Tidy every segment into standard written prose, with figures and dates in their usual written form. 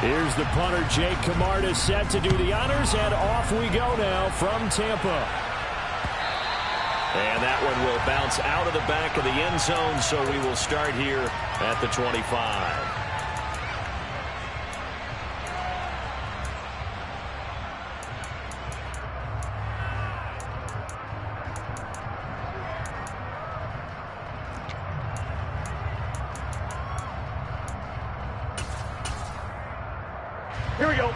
Here's the punter, Jake Camarda, set to do the honors, and off we go now from Tampa. And that one will bounce out of the back of the end zone, so we will start here at the 25. Here we go.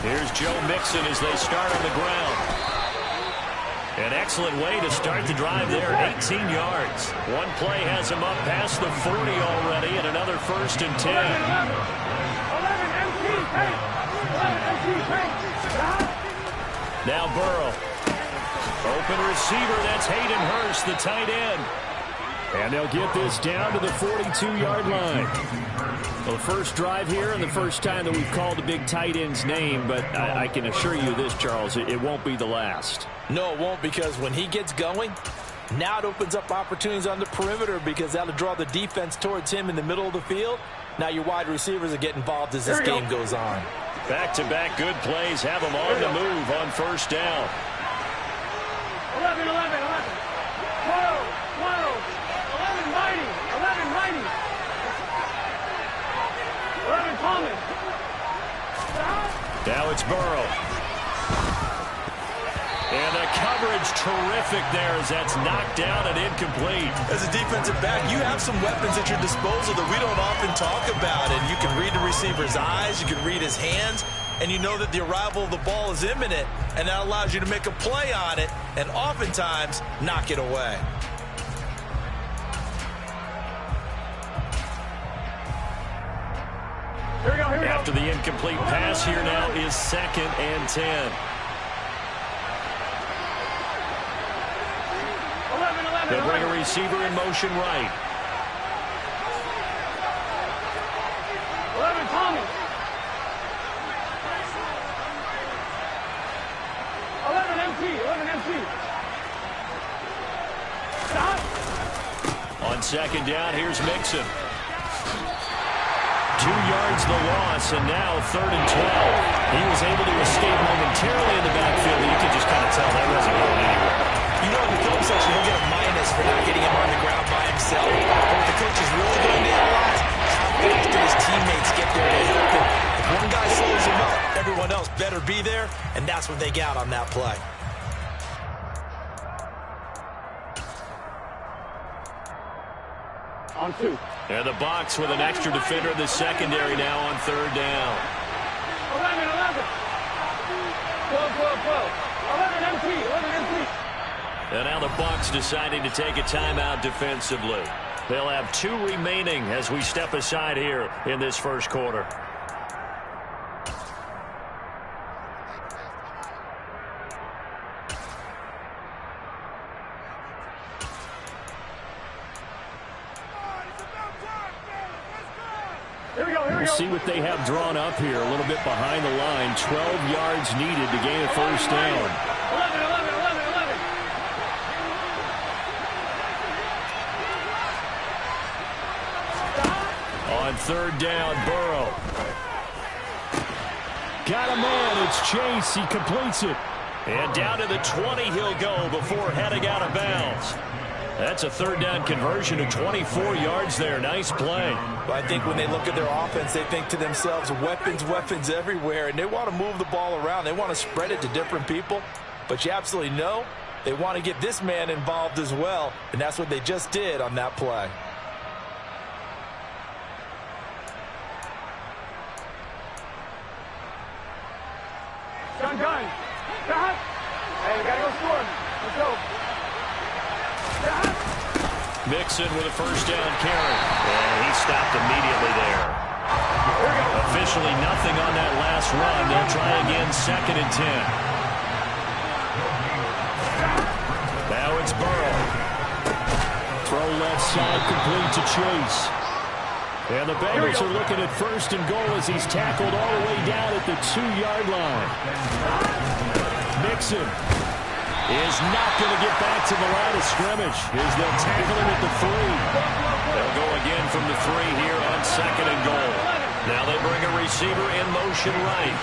Here's Joe Mixon as they start on the ground. An excellent way to start the drive there, 18 yards. One play has him up past the 40 already, and another 1st and 10. 11 Now Burrow. Open receiver, that's Hayden Hurst, the tight end. And they'll get this down to the 42-yard line. Well, the first drive here and the first time that we've called the big tight end's name, but I can assure you this, Charles, it won't be the last. No, it won't, because when he gets going, now it opens up opportunities on the perimeter because that'll draw the defense towards him in the middle of the field. Now your wide receivers are getting involved as this game goes on. Back-to-back good plays have them on the move on first down. 11, 11, 11. 12, 12. 11 mighty. 11 mighty. 11 common. Now it's Burrow. And the coverage terrific there as that's knocked down and incomplete. As a defensive back, you have some weapons at your disposal that we don't often talk about. And you can read the receiver's eyes, you can read his hands, and you know that the arrival of the ball is imminent, and that allows you to make a play on it and oftentimes knock it away. Here we go, here we go. After the incomplete pass, here now is 2nd and 10. 11, 11, They'll bring 11. a receiver in motion right. 11 Tommy. 11 MT, 11 MT. Stop. On 2nd down, here's Mixon. 2 yards the loss, and now 3rd and 12. He was able to escape momentarily in the backfield, but you can just kind of tell that wasn't going anywhere. You know, in the film section, he'll get a minus for not getting him on the ground by himself. But what the coach is really going to analyze, how fast do his teammates get there to help him? If one guy slows him up, everyone else better be there, and that's what they got on that play. On 2. And the box with an extra defender in the secondary now on 3rd down. 11, 11. 12, 12, 12. 11 MT, 11 MT. And now the Bucs deciding to take a timeout defensively. They'll have 2 remaining as we step aside here in this first quarter. We'll see what they have drawn up here. A little bit behind the line. 12 yards needed to gain a first down. 11, 11, 11, 11. On 3rd down, Burrow. Got a man. It's Chase. He completes it. And down to the 20 he'll go before heading out of bounds. That's a 3rd down conversion of 24 yards there. Nice play. But I think when they look at their offense, they think to themselves, weapons, weapons everywhere, and they want to move the ball around. They want to spread it to different people. But you absolutely know they want to get this man involved as well, and that's what they just did on that play. Gun. Stop. Hey, we got to go score. Let's go. Stop. Mixon with a first down carry. And he stopped immediately there. Officially nothing on that last run. They'll try again 2nd and 10. Now it's Burrow. Throw left side complete to Chase. And the Bengals are looking at 1st and goal as he's tackled all the way down at the 2-yard line. Mixon. is not going to get back to the line of scrimmage as they'll tackle him at the 3. They'll go again from the 3 here on 2nd and goal. Now they bring a receiver in motion right.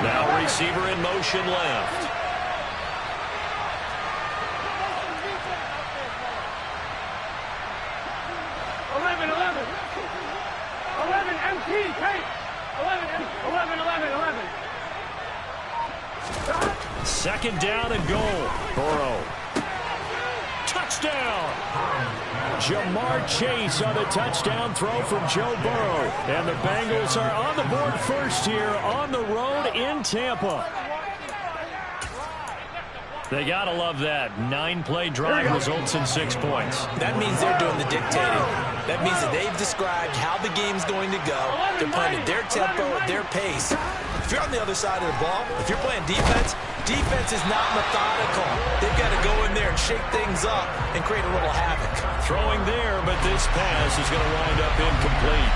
Now receiver in motion left. Second down and goal. Burrow. Touchdown. Jamar Chase on the touchdown throw from Joe Burrow. And the Bengals are on the board first here on the road in Tampa. They got to love that. 9-play drive results in 6 points. That means they're doing the dictating. That means that they've described how the game's going to go. They're playing at their tempo, at their pace. If you're on the other side of the ball, if you're playing defense, defense is not methodical. They've got to go in there and shake things up and create a little havoc. Throwing there, but this pass is going to wind up incomplete.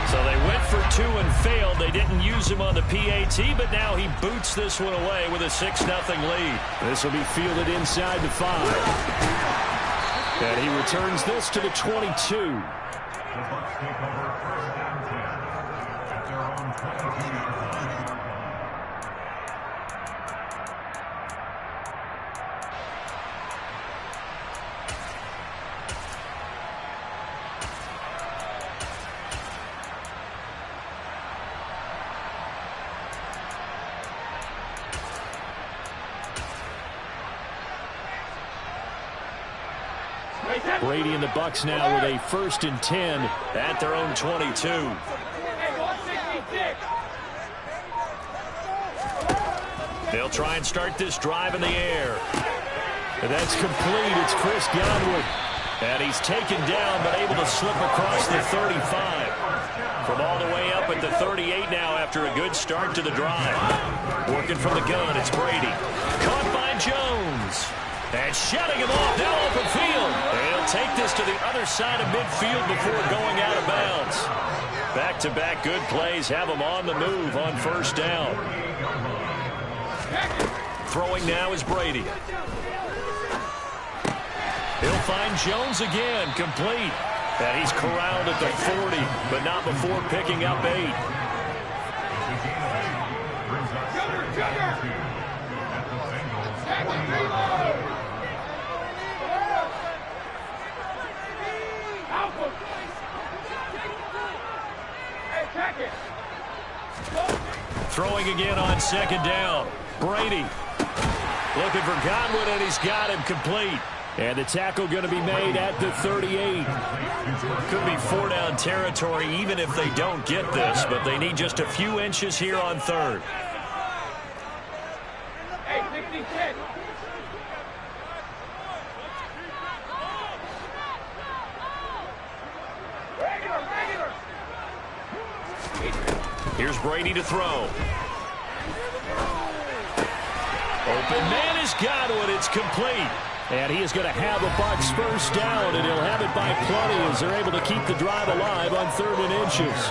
So they went for 2 and failed. They didn't use him on the PAT, but now he boots this one away with a 6-0 lead. This will be fielded inside the 5. And he returns this to the 22. Brady and the Bucs now with a 1st and 10 at their own 22. They'll try and start this drive in the air. And that's complete. It's Chris Godwin. And he's taken down but able to slip across the 35. From all the way up at the 38 now after a good start to the drive. Working from the gun, it's Brady. Caught by Jones. And shutting him off, now open field. And he'll take this to the other side of midfield before going out of bounds. Back-to-back good plays have him on the move on 1st down. Throwing now is Brady. He'll find Jones again, complete. And he's corralled at the 40, but not before picking up 8. Throwing again on 2nd down. Brady looking for Godwin, and he's got him complete. And the tackle going to be made at the 38. Could be 4-down territory even if they don't get this, but they need just a few inches here on 3rd. Hey, 66. Here's Brady to throw. Open man is Godwin. It's complete. And he is going to have the Bucs 1st down, and he'll have it by plenty as they're able to keep the drive alive on 3rd and inches.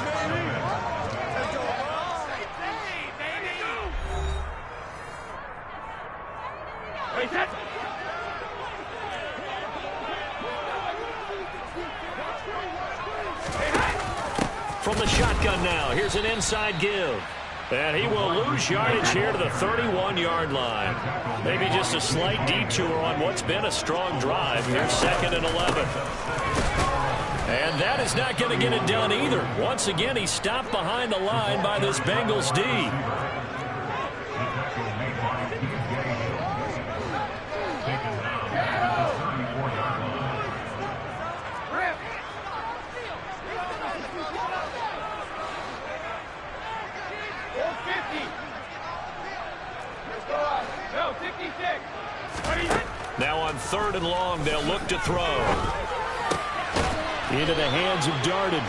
From the shotgun now, here's an inside give. And he will lose yardage here to the 31-yard line. Maybe just a slight detour on what's been a strong drive. Here's 2nd and 11. And that is not going to get it done either. Once again, he's stopped behind the line by this Bengals D. Now on 3rd and long, they'll look to throw. Into the hands of Darden.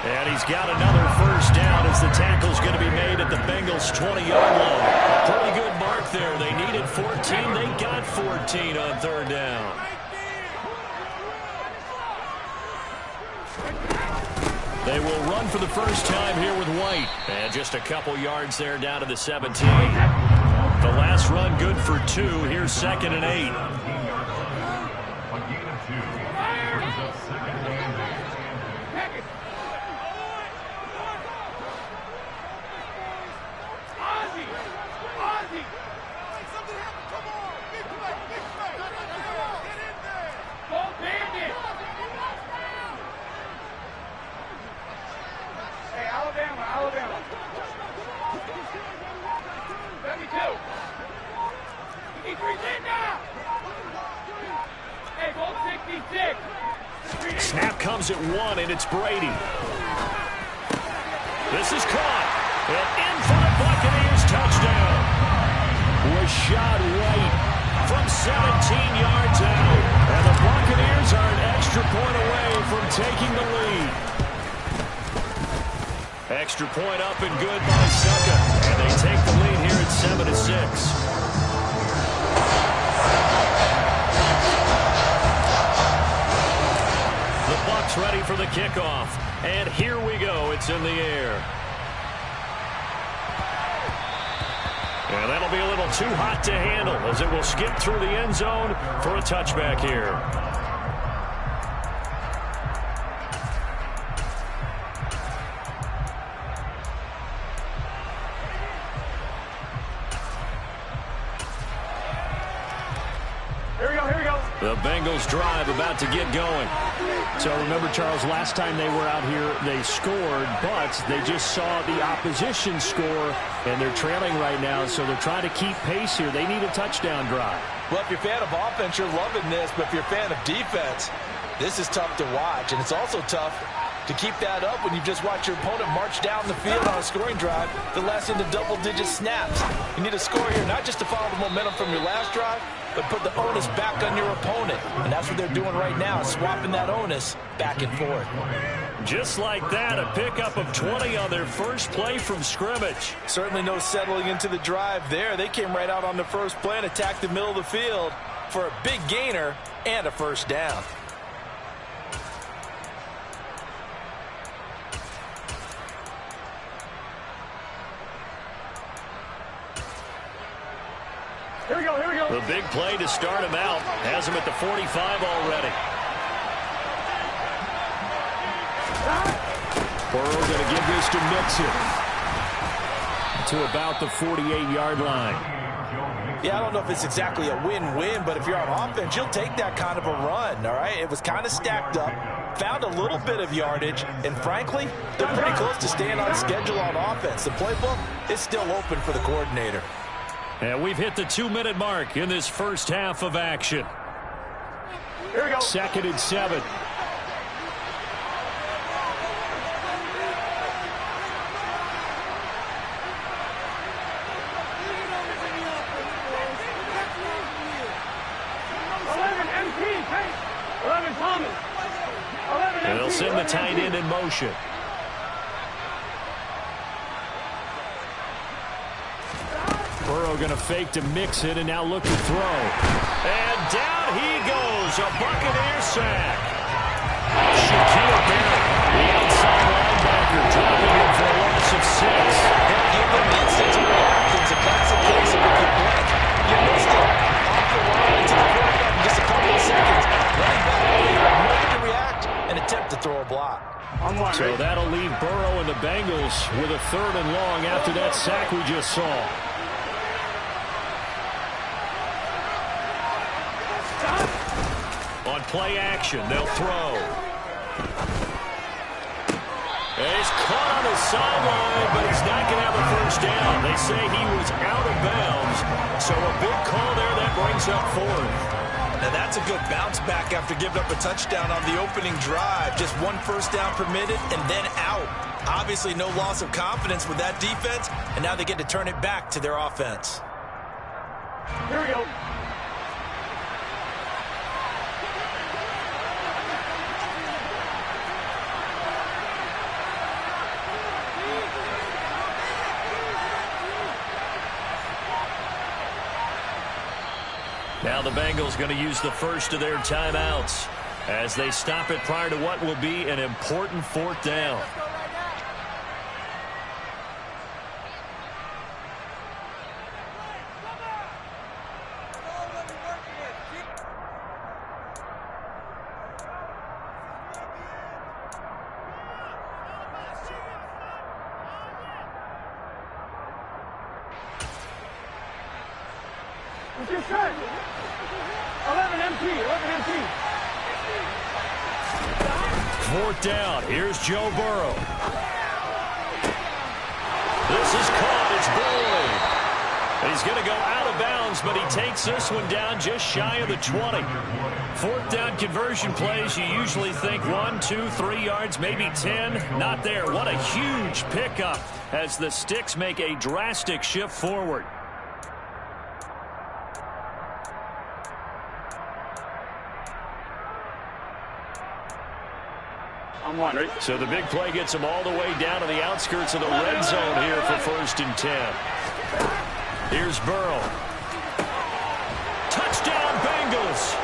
And he's got another 1st down as the tackle's going to be made at the Bengals' 20-yard line. Pretty good mark there. They needed 14. They got 14 on 3rd down. They will run for the first time here with White. And just a couple yards there down to the 17. The last run good for 2. Here's 2nd and 8. Snap comes at 1, and it's Brady. This is caught. And in for the Buccaneers touchdown. Rachaad White from 17 yards out. And the Buccaneers are an extra point away from taking the lead. Extra point up and good by Succa. And they take the lead here at 7-6. Bucks ready for the kickoff. And here we go. It's in the air. And that'll be a little too hot to handle as it will skip through the end zone for a touchback here. The Bengals drive about to get going. So remember, Charles, last time they were out here, they scored, but they just saw the opposition score, and they're trailing right now, so they're trying to keep pace here. They need a touchdown drive. Well, if you're a fan of offense, you're loving this, but if you're a fan of defense, this is tough to watch, and it's also tough to keep that up when you just watch your opponent march down the field on a scoring drive that lasts into double-digit snaps. You need a score here, not just to follow the momentum from your last drive, but put the onus back on your opponent. And that's what they're doing right now, swapping that onus back and forth. Just like that, a pickup of 20 on their first play from scrimmage. Certainly no settling into the drive there. They came right out on the first play and attacked the middle of the field for a big gainer and a first down. Here we go, here we go. The big play to start him out has him at the 45 already. Burrow going to give this to Mixon. To about the 48-yard line. Yeah, I don't know if it's exactly a win-win, but if you're on offense, you'll take that kind of a run, all right? It was kind of stacked up, found a little bit of yardage, and frankly, they're pretty close to staying on schedule on offense. The playbook is still open for the coordinator. And we've hit the 2-minute mark in this first half of action. Here we go. 2nd and 7. And they'll send the tight end in motion. Burrow going to fake to Mixon and now look to throw. And down he goes. A Buccaneer sack. Shaquille Barrett, the outside linebacker, dropping in for a loss of 6. And give them instant to react. It's a classic case of if you blink, you missed it. Off the line to the quarterback in just a couple of seconds. Running back later, ready to react and attempt to throw a block. So that'll leave Burrow and the Bengals with a 3rd and long after that sack we just saw. On play action, they'll throw. And he's caught on the sideline, but he's not going to have a first down. They say he was out of bounds, so a big call there that brings up 4th. Now that's a good bounce back after giving up a touchdown on the opening drive. Just 1 first down permitted and then out. Obviously no loss of confidence with that defense, and now they get to turn it back to their offense. Here we go. Now the Bengals going to use the first of their timeouts. as they stop it prior to what will be an important 4th down. It's your shot. 11 MT. 11 MT. 4th down. Here's Joe Burrow. This is caught. It's Boyd. He's going to go out of bounds, but he takes this one down just shy of the 20. 4th down conversion plays, you usually think 1, 2, 3 yards, maybe 10. Not there. What a huge pickup as the Sticks make a drastic shift forward. So the big play gets them all the way down to the outskirts of the red zone here for 1st and 10. Here's Burrow. Touchdown, Bengals.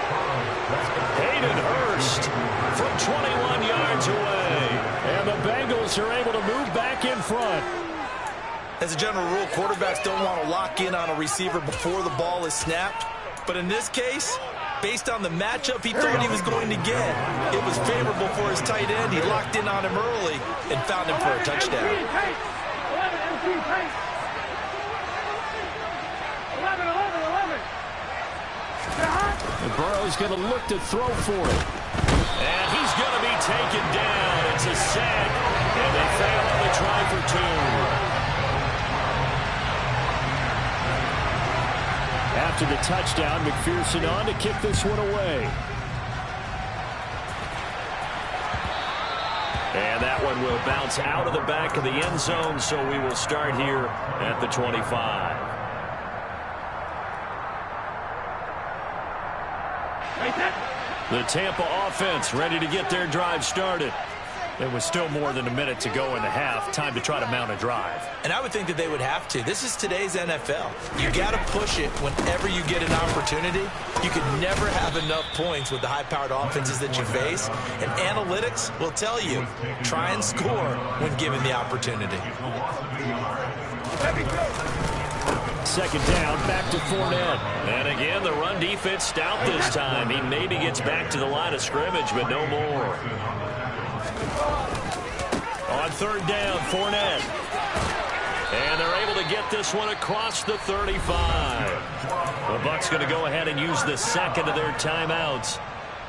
Hayden Hurst from 21 yards away. And the Bengals are able to move back in front. As a general rule, quarterbacks don't want to lock in on a receiver before the ball is snapped. But in this case, based on the matchup he thought he was going to get, it was favorable for his tight end. He locked in on him early and found him for a touchdown. 11 11. And Burrow's going to look to throw for it. And he's going to be taken down. It's a sack, and they fail on the try for 2. After the touchdown, McPherson on to kick this one away. And that one will bounce out of the back of the end zone, so we will start here at the 25. The Tampa offense ready to get their drive started. There was still more than a minute to go in the half. Time to try to mount a drive. And I would think that they would have to. This is today's NFL. You got to push it whenever you get an opportunity. You could never have enough points with the high-powered offenses that you face. And analytics will tell you, try and score when given the opportunity. 2nd down, back to Fournette. And again, the run defense stout this time. He maybe gets back to the line of scrimmage, but no more. On 3rd down, Fournette. And they're able to get this one across the 35. The Bucs going to go ahead and use the 2nd of their timeouts,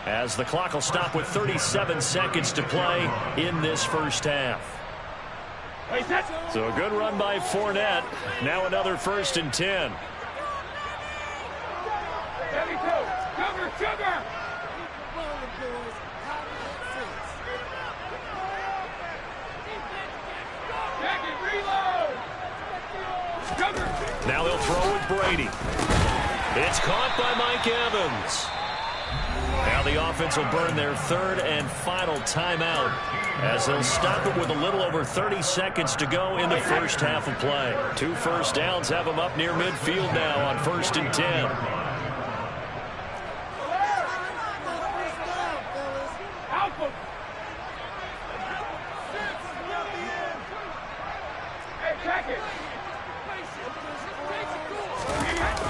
as the clock will stop with 37 seconds to play in this first half. So a good run by Fournette. Now another 1st and 10. Sugar. Now they'll throw with Brady. It's caught by Mike Evans. Now the offense will burn their 3rd and final timeout, as they'll stop it with a little over 30 seconds to go in the first half of play. 2 first downs have them up near midfield now on 1st and 10.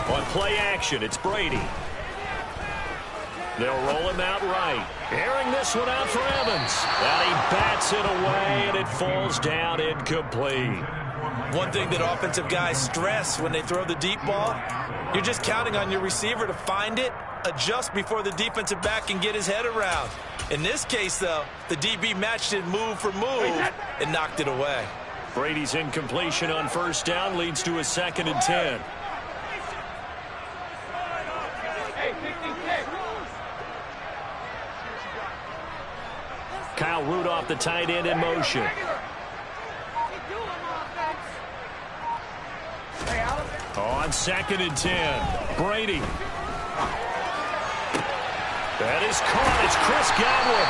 On play action, it's Brady. They'll roll him out right. Airing this one out for Evans. And he bats it away, and it falls down incomplete. One thing that offensive guys stress when they throw the deep ball, you're just counting on your receiver to find it, adjust before the defensive back can get his head around. In this case, though, the DB matched it move for move and knocked it away. Brady's incompletion on 1st down leads to a 2nd and 10. Kyle Rudolph, the tight end, in motion. On 2nd and 10, Brady. That is caught. It's Chris Godwin.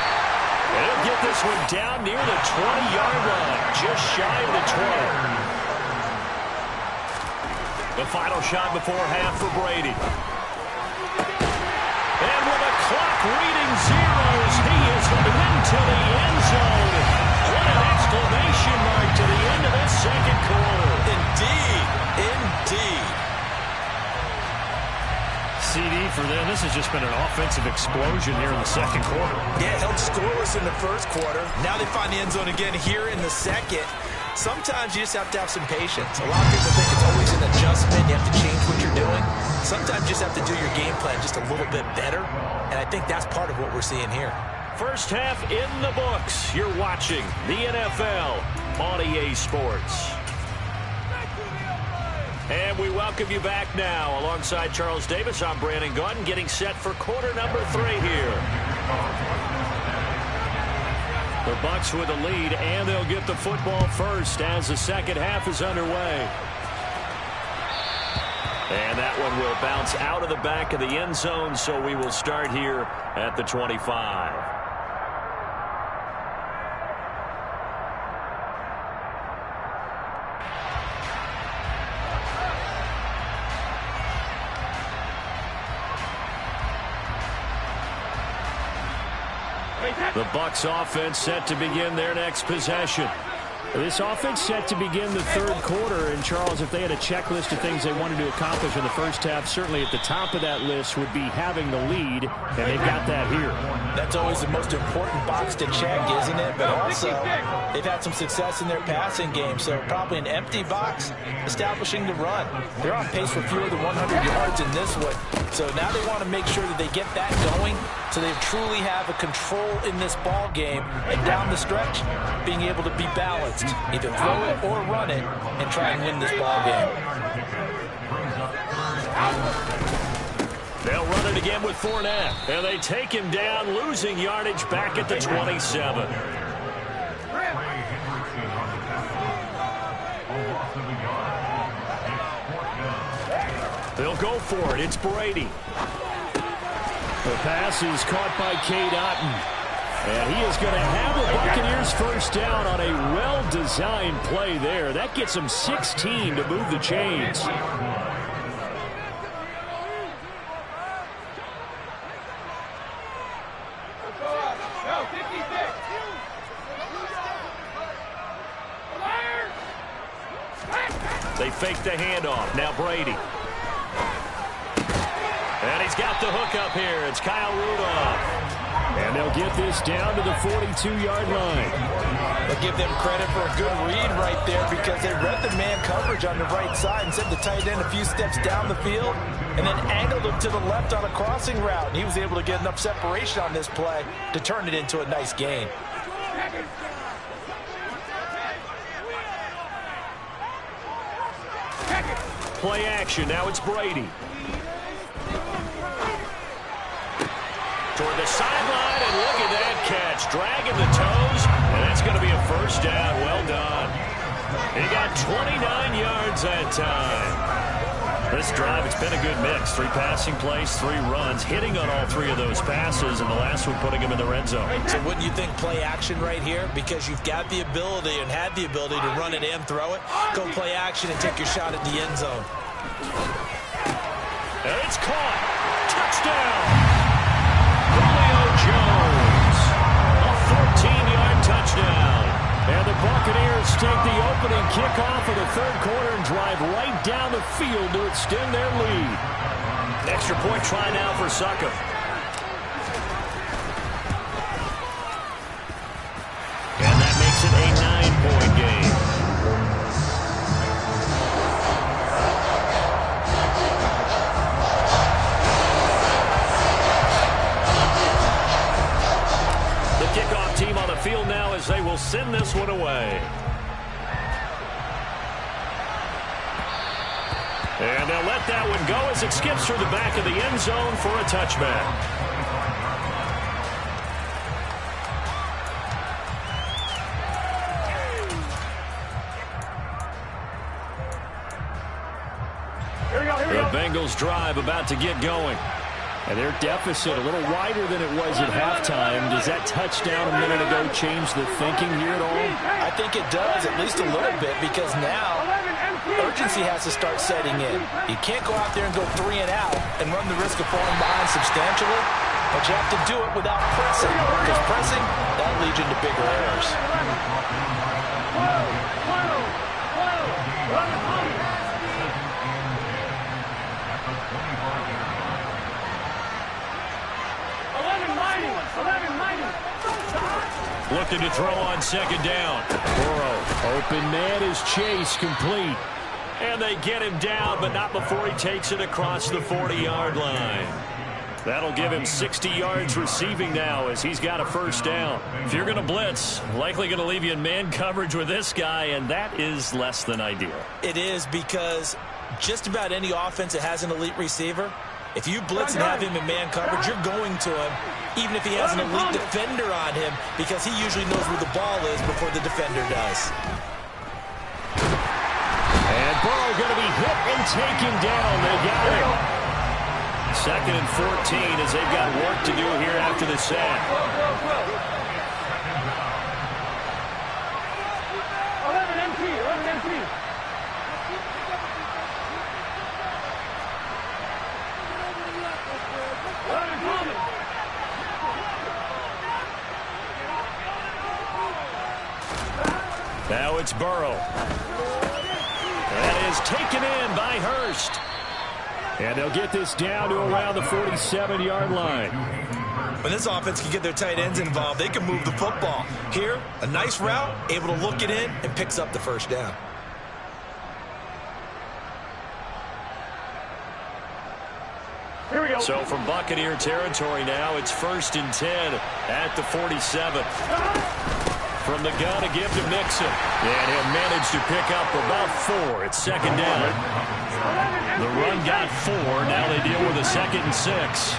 They'll get this one down near the 20-yard line, just shy of the 20. The final shot before half for Brady. And with a clock reading zeros, second quarter. Indeed. CD for them. This has just been an offensive explosion here in the second quarter. Yeah, held scoreless in the first quarter. Now they find the end zone again here in the second. Sometimes you just have to have some patience. A lot of people think it's always an adjustment. You have to change what you're doing. Sometimes you just have to do your game plan just a little bit better. And I think that's part of what we're seeing here. First half in the books. You're watching the NFL on EA Sports. And we welcome you back now. Alongside Charles Davis, I'm Brandon Gaudin, getting set for quarter number 3 here. The Bucs with a lead, and they'll get the football first as the second half is underway. And that one will bounce out of the back of the end zone, so we will start here at the 25. The Bucs offense set to begin their next possession. This offense set to begin the third quarter. And, Charles, if they had a checklist of things they wanted to accomplish in the first half, certainly at the top of that list would be having the lead, and they've got that here. That's always the most important box to check, isn't it? But also, they've had some success in their passing game, so probably an empty box establishing the run. They're on pace for fewer than 100 yards in this one, so now they want to make sure that they get that going so they truly have a control in this ball game, and down the stretch, being able to be balanced. Either throw it or run it and try and win this ball game. They'll run it again with Fournette. And they take him down, losing yardage back at the 27. They'll go for it. It's Brady. The pass is caught by Cade Otton. And he is going to have the Buccaneers first down on a well-designed play there. That gets them 16 to move the chains. They fake the handoff. Now Brady. And he's got the hook up here. It's Kyle Rudolph. And they'll get this down to the 42-yard line. They'll give them credit for a good read right there because they read the man coverage on the right side and sent the tight end a few steps down the field and then angled him to the left on a crossing route. And he was able to get enough separation on this play to turn it into a nice gain. Play action. Now it's Brady. Toward the sideline, and look at that catch. Dragging the toes, and that's going to be a first down. Well done. He got 29 yards that time. This drive, it's been a good mix. 3 passing plays, 3 runs, hitting on all 3 of those passes, and the last one putting him in the red zone. So wouldn't you think play action right here? Because you've got the ability and had the ability to run it and throw it. Go play action and take your shot at the end zone. And it's caught. Touchdown. Jones, a 14-yard touchdown. And the Buccaneers take the opening kickoff of the third quarter and drive right down the field to extend their lead. Extra point try now for Succop. And that makes it a 9-point game. Kickoff team on the field now as they will send this one away. And they'll let that one go as it skips through the back of the end zone for a touchback. The Bengals drive about to get going. And their deficit a little wider than it was at halftime. Does that touchdown a minute ago change the thinking here at all? I think it does, at least a little bit, because now urgency has to start setting in. You can't go out there and go 3 and out and run the risk of falling behind substantially, but you have to do it without pressing, because pressing, that leads into bigger errors. Looking to throw on second down. Burrow, open man is Chase, complete. And they get him down, but not before he takes it across the 40-yard line. That'll give him 60 yards receiving now as he's got a first down. If you're going to blitz, likely going to leave you in man coverage with this guy, and that is less than ideal. It is, because just about any offense that has an elite receiver, if you blitz and have him in man coverage, you're going to him, even if he has an elite defender on him, because he usually knows where the ball is before the defender does. And Burrow going to be hit and taken down. They got him. 2nd and 14 as they've got work to do here after the sack. 11 MT, 11 MT. Now it's Burrow. That is taken in by Hurst. And they'll get this down to around the 47-yard line. When this offense can get their tight ends involved, they can move the football. Here, a nice route, able to look it in, and picks up the first down. Here we go. So from Buccaneer territory now, it's 1st and 10 at the 47. From the gun, a give to Mixon. And he'll manage to pick up about 4. It's 2nd down. The run got 4. Now they deal with a 2nd and 6.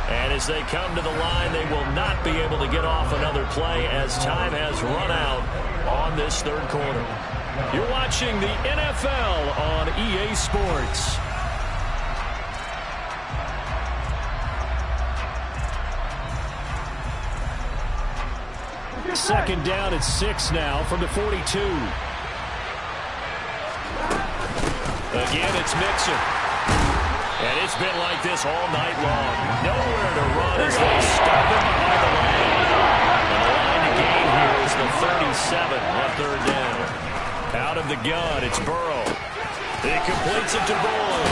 And as they come to the line, they will not be able to get off another play as time has run out on this 3rd quarter. You're watching the NFL on EA Sports. Second down at 6 now from the 42. Again, it's Mixon. And it's been like this all night long. Nowhere to run as they stop him behind the line. And the line to gain here is the 37 on 3rd down. Out of the gun, it's Burrow. He completes it to Boyd.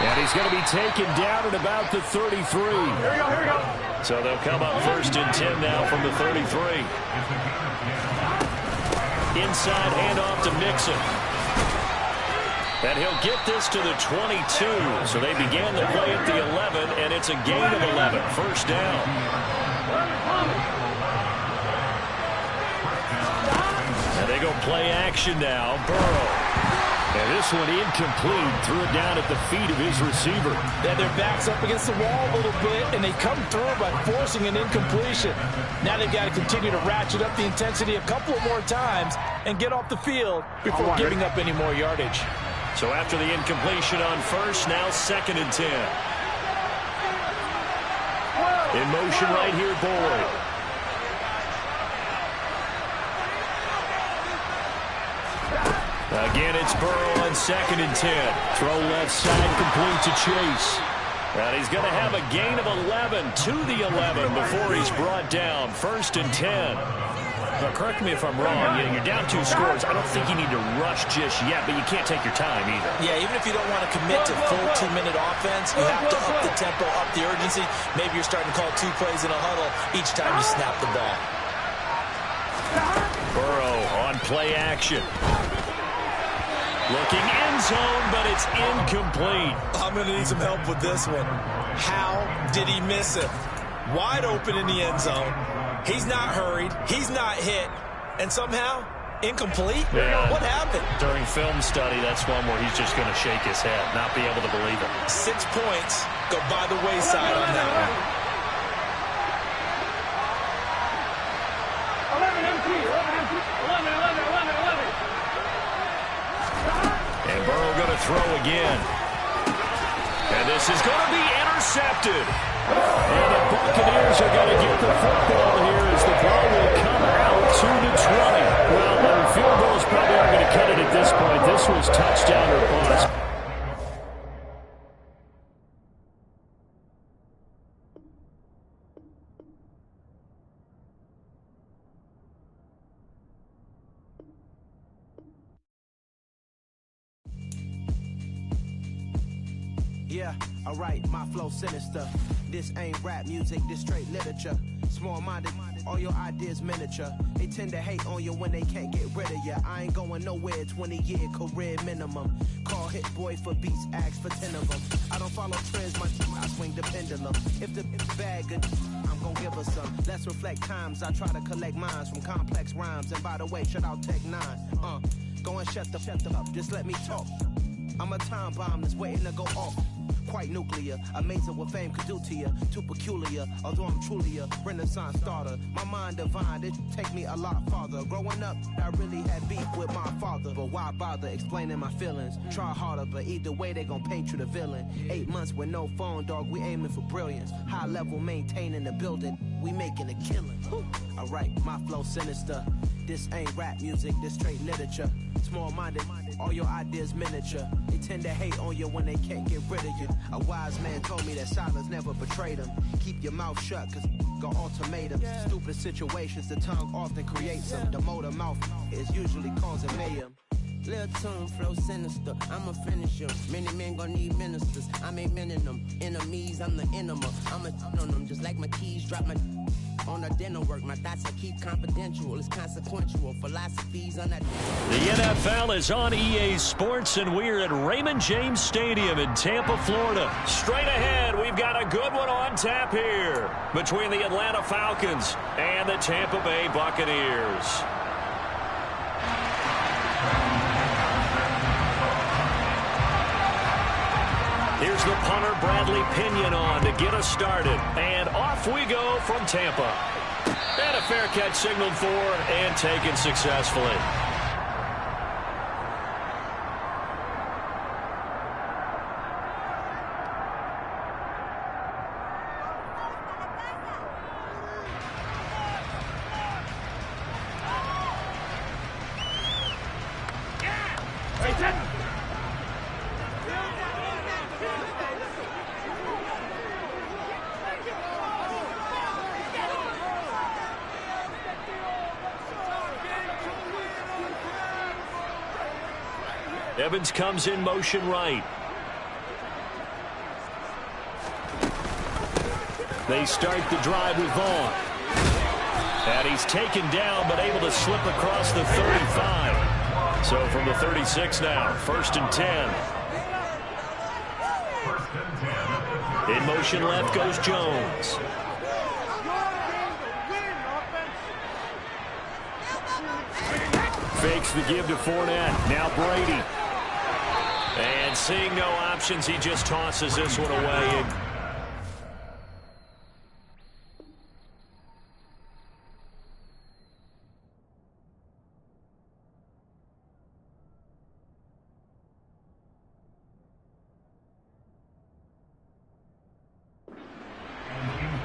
And he's going to be taken down at about the 33. Here we go. So they'll come up 1st and 10 now from the 33. Inside handoff to Mixon. And he'll get this to the 22. So they began the play at the 11, and it's a gain of 11. First down. And they go play action now. Burrow. And this one incomplete. Threw it down at the feet of his receiver. Yeah, their back's up against the wall a little bit, and they come through by forcing an incompletion. Now they've got to continue to ratchet up the intensity a couple of more times and get off the field before giving up any more yardage. So after the incompletion on first, now 2nd and 10. In motion right here, Boyd. Again, it's Burrow on 2nd and 10. Throw left side, complete to Chase. And he's going to have a gain of 11 to the 11 before he's brought down. 1st and 10. Now, correct me if I'm wrong. You're down 2 scores. I don't think you need to rush just yet, but you can't take your time either. Yeah, even if you don't want to commit to full 2-minute offense, you have to up the tempo, up the urgency. Maybe you're starting to call 2 plays in a huddle each time you snap the ball. Burrow on play action. Looking end zone, but it's incomplete. I'm going to need some help with this one. How did he miss it? Wide open in the end zone. He's not hurried. He's not hit. And somehow, incomplete? Yeah. What happened? During film study, that's one where he's just going to shake his head, not be able to believe it. 6 points go by the wayside on that one. 11 MT, 11 MT, 11, 11, 11, 11. And Burrow going to throw again. And this is going to be intercepted. And the Buccaneers are going to get the football here as the ball will come out to the 20. Well, field goals probably aren't going to cut it at this this point, this was touchdown or bust. Yeah, alright, my flow sinister. This ain't rap music, this straight literature. Small-minded, all your ideas miniature. They tend to hate on you when they can't get rid of you. I ain't going nowhere, 20-year career minimum. Call Hit Boy for beats, ask for 10 of them. I don't follow trends, I swing the pendulum. If the bad good, I'm gonna give her some. Let's reflect times, I try to collect minds from complex rhymes. And by the way, shout out Tech 9. Go and shut the up, just let me talk. I'm a time bomb that's waiting to go off. Quite nuclear, amazing what fame could do to you. Too peculiar, although I'm truly a renaissance starter. My mind divine, it take me a lot farther. Growing up, I really had beef with my father. But why bother explaining my feelings? Try harder, but either way they gon' paint you the villain. 8 months with no phone, dog, we aiming for brilliance. High level maintaining the building, we making a killing. Alright, my flow sinister. This ain't rap music, this straight literature. Small-minded, all your ideas miniature. They tend to hate on you when they can't get rid of you. A wise man told me that silence never betrayed him. Keep your mouth shut, cause got ultimatums. Stupid situations, the tongue often creates them. The motor mouth is usually causing mayhem. Lil' tune, flow sinister, I'm a finisher. Many men gon' need ministers, I ain't mending them. Enemies, I'm the enema. I'm a on them, just like my keys, drop my on the dinner work. My thoughts I keep confidential, it's consequential. Philosophies on that. The NFL is on EA Sports, and we're at Raymond James Stadium in Tampa, Florida. Straight ahead, we've got a good one on tap here between the Atlanta Falcons and the Tampa Bay Buccaneers. Here's the punter, Bradley Pinion, on to get us started. And off we go from Tampa. And a fair catch signaled for and taken successfully. Evans comes in motion right. They start the drive with Vaughn. And he's taken down, but able to slip across the 35. So from the 36 now, 1st and 10. In motion left goes Jones. Fakes the give to Fournette. Now Brady. And seeing no options, he just tosses this one away.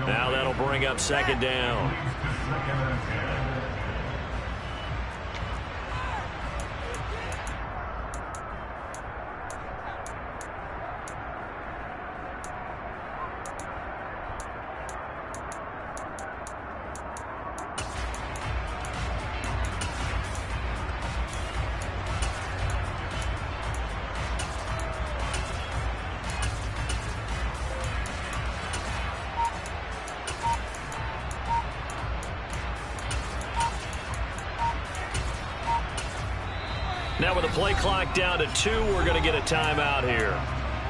Now that'll bring up 2nd down. Now with the play clock down to 2, we're going to get a timeout here.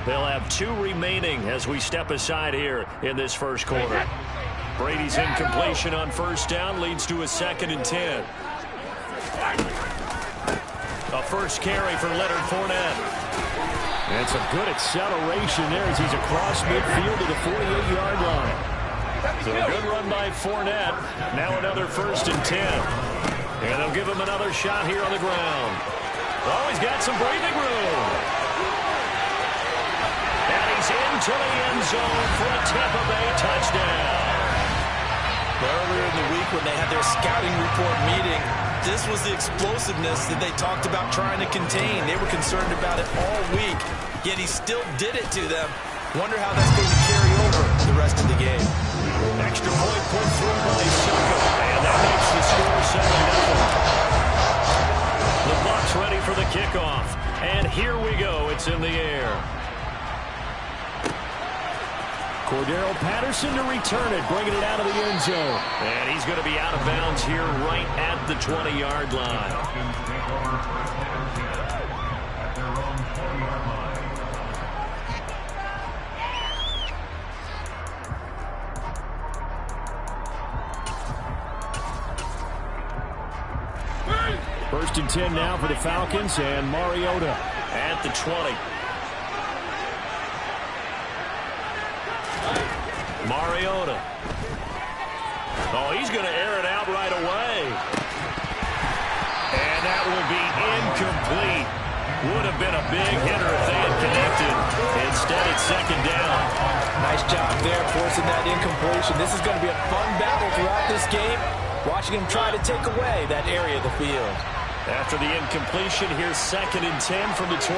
They'll have 2 remaining as we step aside here in this first quarter. Brady's incompletion on 1st down leads to a 2nd and 10. A first carry for Leonard Fournette. And some good acceleration there as he's across midfield to the 48-yard line. So a good run by Fournette. Now another 1st and 10. And they'll give him another shot here on the ground. Oh, he's got some breathing room. And he's into the end zone for a Tampa Bay touchdown. Earlier in the week, when they had their scouting report meeting. This was the explosiveness that they talked about trying to contain. They were concerned about it all week, yet he still did it to them. Wonder how that's going to carry over the rest of the game. Extra point put through by Suckup, and that makes the score 7-0. The Bucs ready for the kickoff, and here we go. It's in the air. Cordero Patterson to return it, bringing it out of the end zone. And he's going to be out of bounds here right at the 20-yard line. First and 10 now for the Falcons, and Mariota at the 20. Mariota. Oh, he's going to air it out right away. And that will be incomplete. Would have been a big hitter if they had connected. Instead, it's second down. Nice job there, forcing that incompletion. This is going to be a fun battle throughout this game. Watching him try to take away that area of the field. After the incompletion, here's second and 10 from the 20.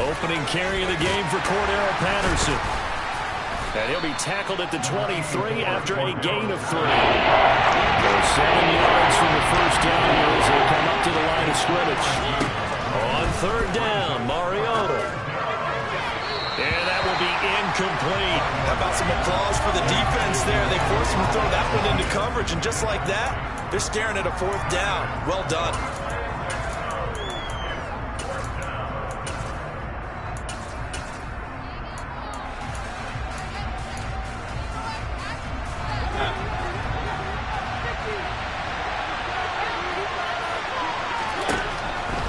Opening carry of the game for Cordero Patterson. And he'll be tackled at the 23 after a gain of 3. For 7 yards from the first down here as they come up to the line of scrimmage. On third down, Mariota. And that will be incomplete. How about some applause for the defense there? They forced him to throw that one into coverage, and just like that, they're staring at a fourth down. Well done.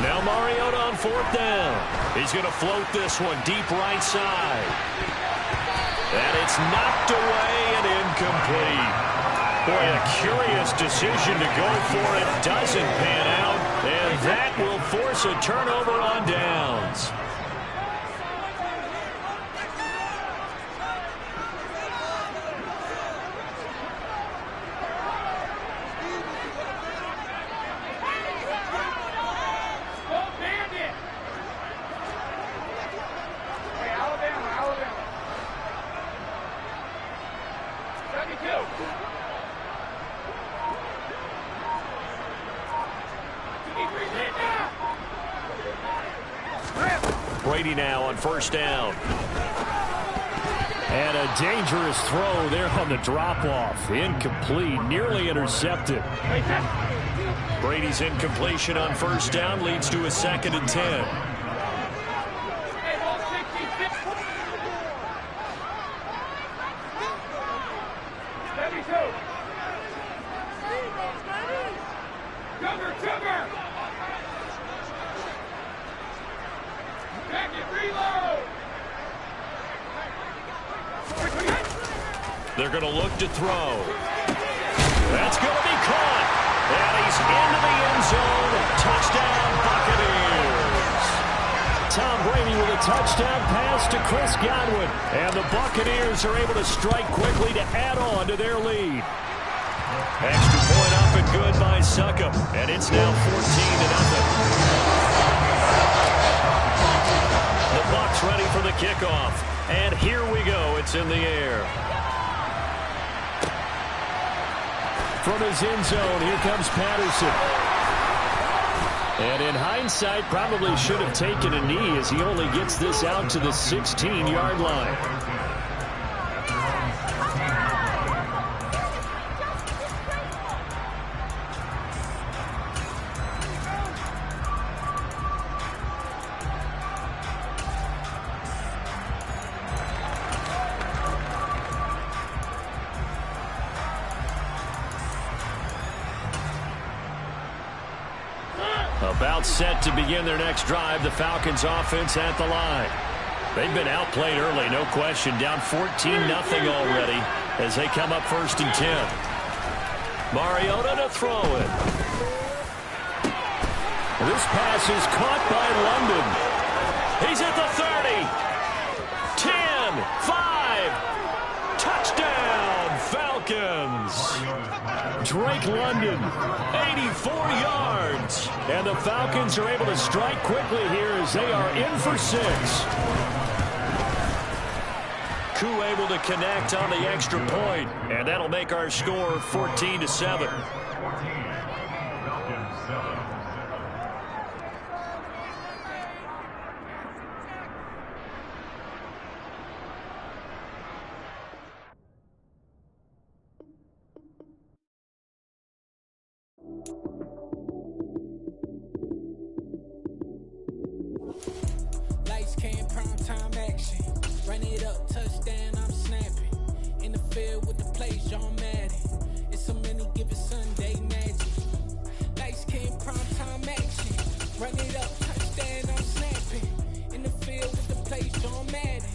Now Mariota on fourth down. He's going to float this one deep right side. And it's knocked away and incomplete. Boy, a curious decision to go for it. Doesn't pan out. And that will force a turnover on downs. Brady now on first down. And a dangerous throw there on the drop-off. Incomplete, nearly intercepted. Brady's incompletion on first down leads to a second and 10. They're going to look to throw. That's going to be caught. And he's into the end zone. Touchdown, Buccaneers. Tom Brady with a touchdown pass to Chris Godwin. And the Buccaneers are able to strike quickly to add on to their lead. Extra point up and good by Suckup. And it's now 14-0. The Bucs ready for the kickoff. And here we go. It's in the air. From his end zone, here comes Patterson. And in hindsight, probably should have taken a knee as he only gets this out to the 16-yard line. About set to begin their next drive, the Falcons offense at the line. They've been outplayed early, no question. Down 14-0 already as they come up first and 10. Mariota to throw it. This pass is caught by London. He's at the 30. 10, 5. Touchdown, Falcons. Drake London, 84 yards. And the Falcons are able to strike quickly here as they are in for 6. Koo able to connect on the extra point, and that'll make our score 14-7. Lights came, prime time action. Run it up, touchdown, I'm snapping. In the field with the plays, John Madden. It's a many given Sunday magic. Lights came, prime time action. Run it up, touchdown, I'm snapping. In the field with the plays, John Madden.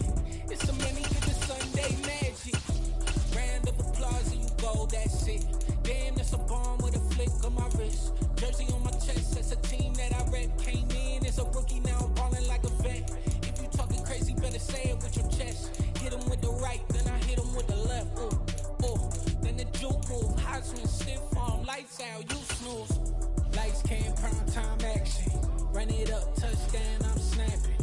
It's a many given Sunday magic. Round of applause and you go, that's it. Damn, that's a bomb with a flick on my wrist. Jersey on my chest, that's a team that I rep. Came in as a rookie, now I'm balling like a vet. If you talking crazy, better say it with your chest. Hit him with the right, then I hit him with the left. Ooh, ooh. Then the juke move, Heisman, stiff arm, lights out, you snooze. Lights came, prime time action. Run it up, touchdown, I'm snapping.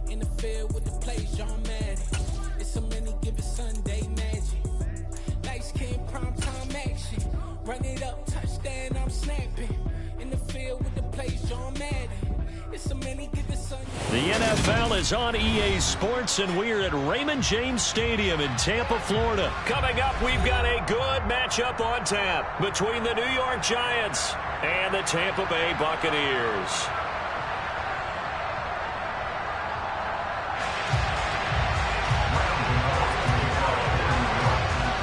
In the field with the plays, John Madden. It's a many given Sunday magic. Lights came, prime time action. Run it up, touchdown, I'm snapping. In the field with the plays, John Madden. It's a many given Sunday. The NFL is on EA Sports, and we're at Raymond James Stadium in Tampa, Florida. Coming up, we've got a good matchup on tap between the New York Giants and the Tampa Bay Buccaneers.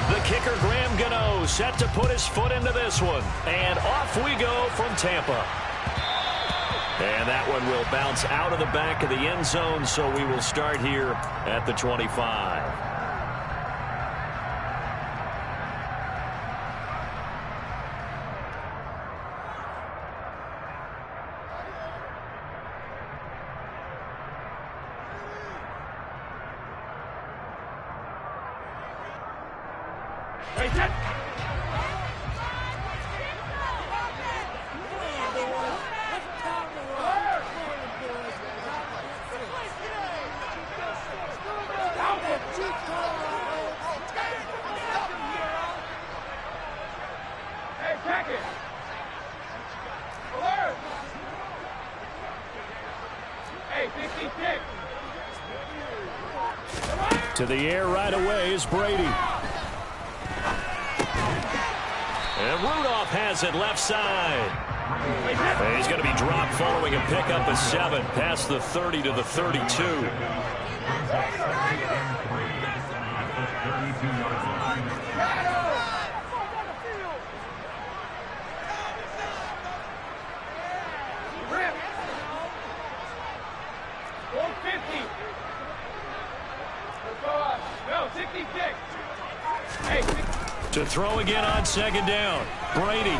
The kicker, Graham Gano, set to put his foot into this one. And off we go from Tampa. And that one will bounce out of the back of the end zone, so we will start here at the 25. To the air right away is Brady. And Rudolph has it left side. And he's going to be dropped following a pickup of 7 past the 30 to the 32. To throw again on second down. Brady.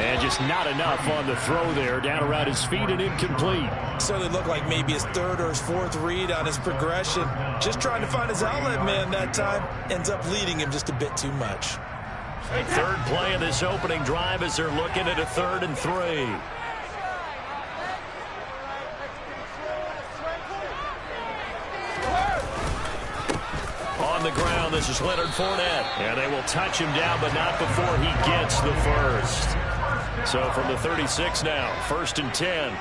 And just not enough on the throw there. Down around his feet and incomplete. Certainly looked like maybe his third or his fourth read on his progression. Just trying to find his outlet man that time. Ends up leading him just a bit too much. Third play of this opening drive as they're looking at a 3rd and 3. On the ground, this is Leonard Fournette. And they will touch him down, but not before he gets the first. So from the 36 now, 1st and 10.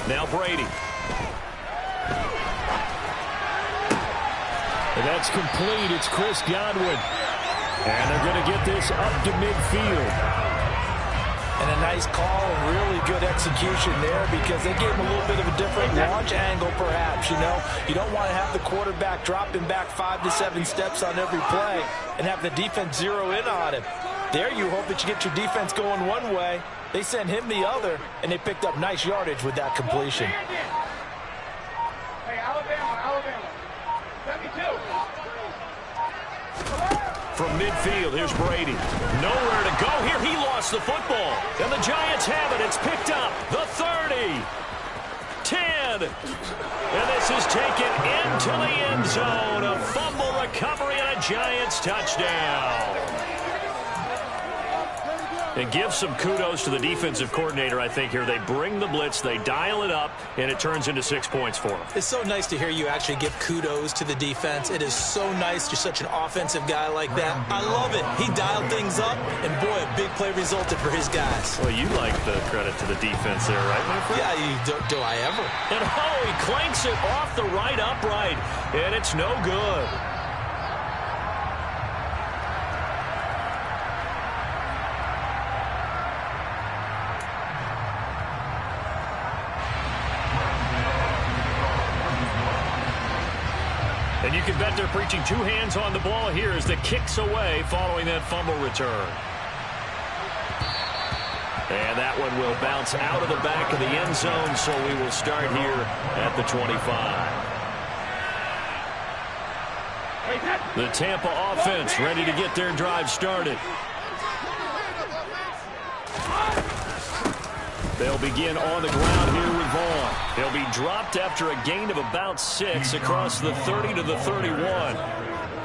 Now Brady. And that's complete. It's Chris Godwin. And they're going to get this up to midfield. And a nice call and really good execution there because they gave him a little bit of a different launch angle perhaps, you know. You don't want to have the quarterback dropping back 5 to 7 steps on every play and have the defense zero in on him. There you hope that you get your defense going one way. They sent him the other, and they picked up nice yardage with that completion. Hey, Alabama. 72. from midfield. Here's Brady. Nowhere to go here. He lost the football. And the Giants have it. It's picked up. The 30. 10. And this is taken into the end zone. A fumble recovery and a Giants touchdown. And give some kudos to the defensive coordinator, I think, here. They bring the blitz, they dial it up, and it turns into 6 points for them. It's so nice to hear you actually give kudos to the defense. It is so nice. You're such an offensive guy like that. I love it. He dialed things up, and boy, a big play resulted for his guys. Well, you like the credit to the defense there, right, Winfrey? Yeah, do I ever? And he clanks it off the right upright, and it's no good. And you can bet they're preaching two hands on the ball here as the kick's away following that fumble return. And that one will bounce out of the back of the end zone, so we will start here at the 25. The Tampa offense ready to get their drive started. They'll begin on the ground here with Vaughn. They'll be dropped after a gain of about 6 across the 30 to the 31.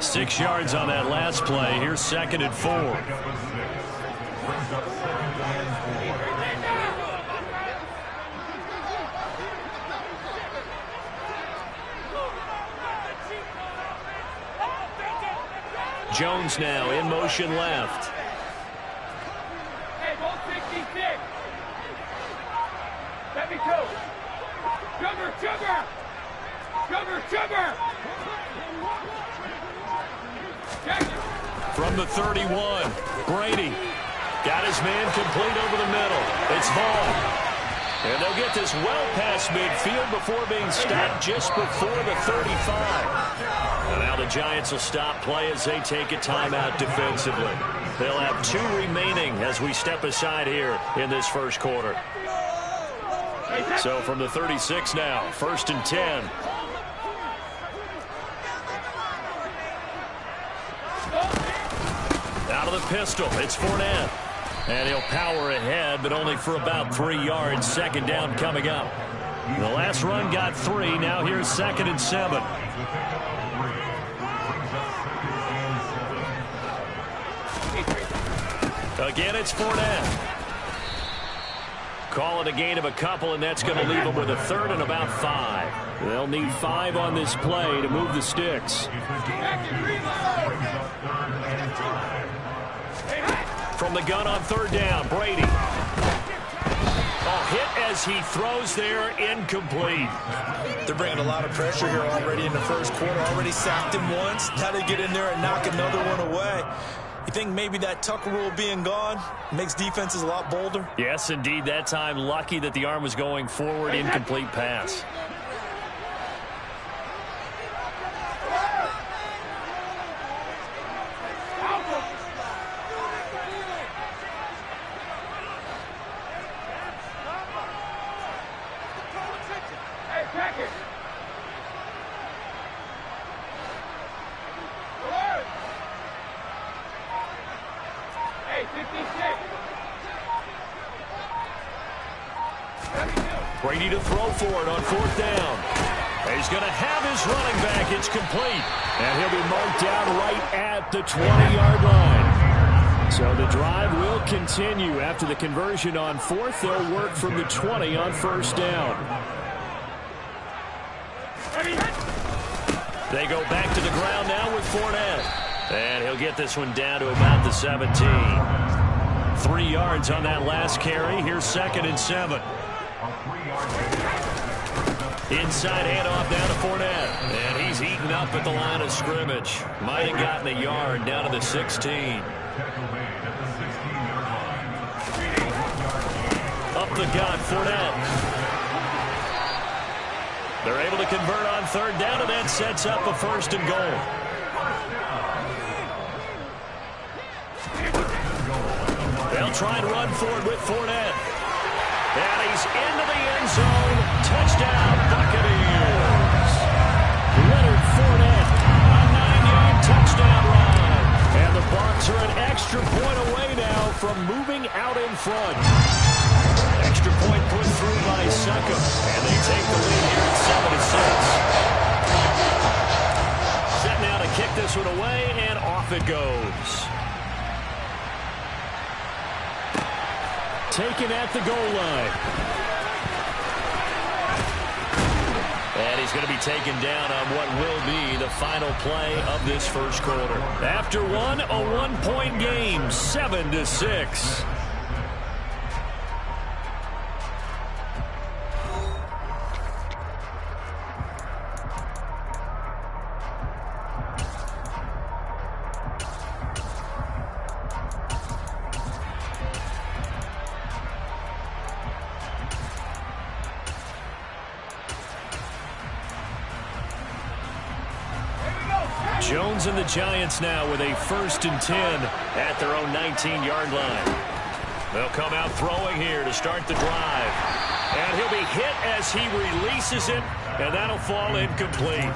6 yards on that last play. Here's 2nd and 4. Jones now in motion left. Hey, ball 66. Let me go. Sugar, sugar. Sugar, sugar. From the 31, Brady got his man complete over the middle. It's Vaughn. And they'll get this well past midfield before being stopped just before the 35. And now the Giants will stop play as they take a timeout defensively. They'll have 2 remaining as we step aside here in this first quarter. So from the 36 now, 1st and 10. Out of the pistol, it's Fournette. And he'll power ahead, but only for about 3 yards. 2nd down coming up. The last run got 3. Now here's 2nd and 7. Again, it's Fournette. Call it a gain of a couple, and that's going to leave them with a 3rd and about 5. They'll need 5 on this play to move the sticks. From the gun on 3rd down, Brady. Hit as he throws there, incomplete. They're bringing a lot of pressure here already in the first quarter. Already sacked him once. Now they get in there and knock another one away. You think maybe that Tucker rule being gone makes defenses a lot bolder? Yes, indeed. That time, lucky that the arm was going forward, incomplete pass. Brady to throw for it on 4th down. He's going to have his running back. It's complete. And he'll be marked down right at the 20-yard line. So the drive will continue. After the conversion on 4th, they'll work from the 20 on 1st down. They go back to the ground now with Fournette. And he'll get this one down to about the 17. 3 yards on that last carry. Here's 2nd and 7. Inside handoff down to Fournette. And he's eaten up at the line of scrimmage. Might have gotten a yard down to the 16. Up the gut, Fournette. They're able to convert on 3rd down, and that sets up a 1st and goal. They'll try and run for it with Fournette. And he's into the end zone. Touchdown, Buccaneers. Leonard Fournette, a 9-yard touchdown run. And the from moving out in front. Extra point put through by Succop. And they take the lead here at 7-6. Set now to kick this one away, and off it goes. Taken at the goal line. And he's going to be taken down on what will be the final play of this first quarter. After one, a 1-point game, 7-6. Jones and the Giants now with a 1st and 10 at their own 19-yard line. They'll come out throwing here to start the drive. And he'll be hit as he releases it, and that'll fall incomplete.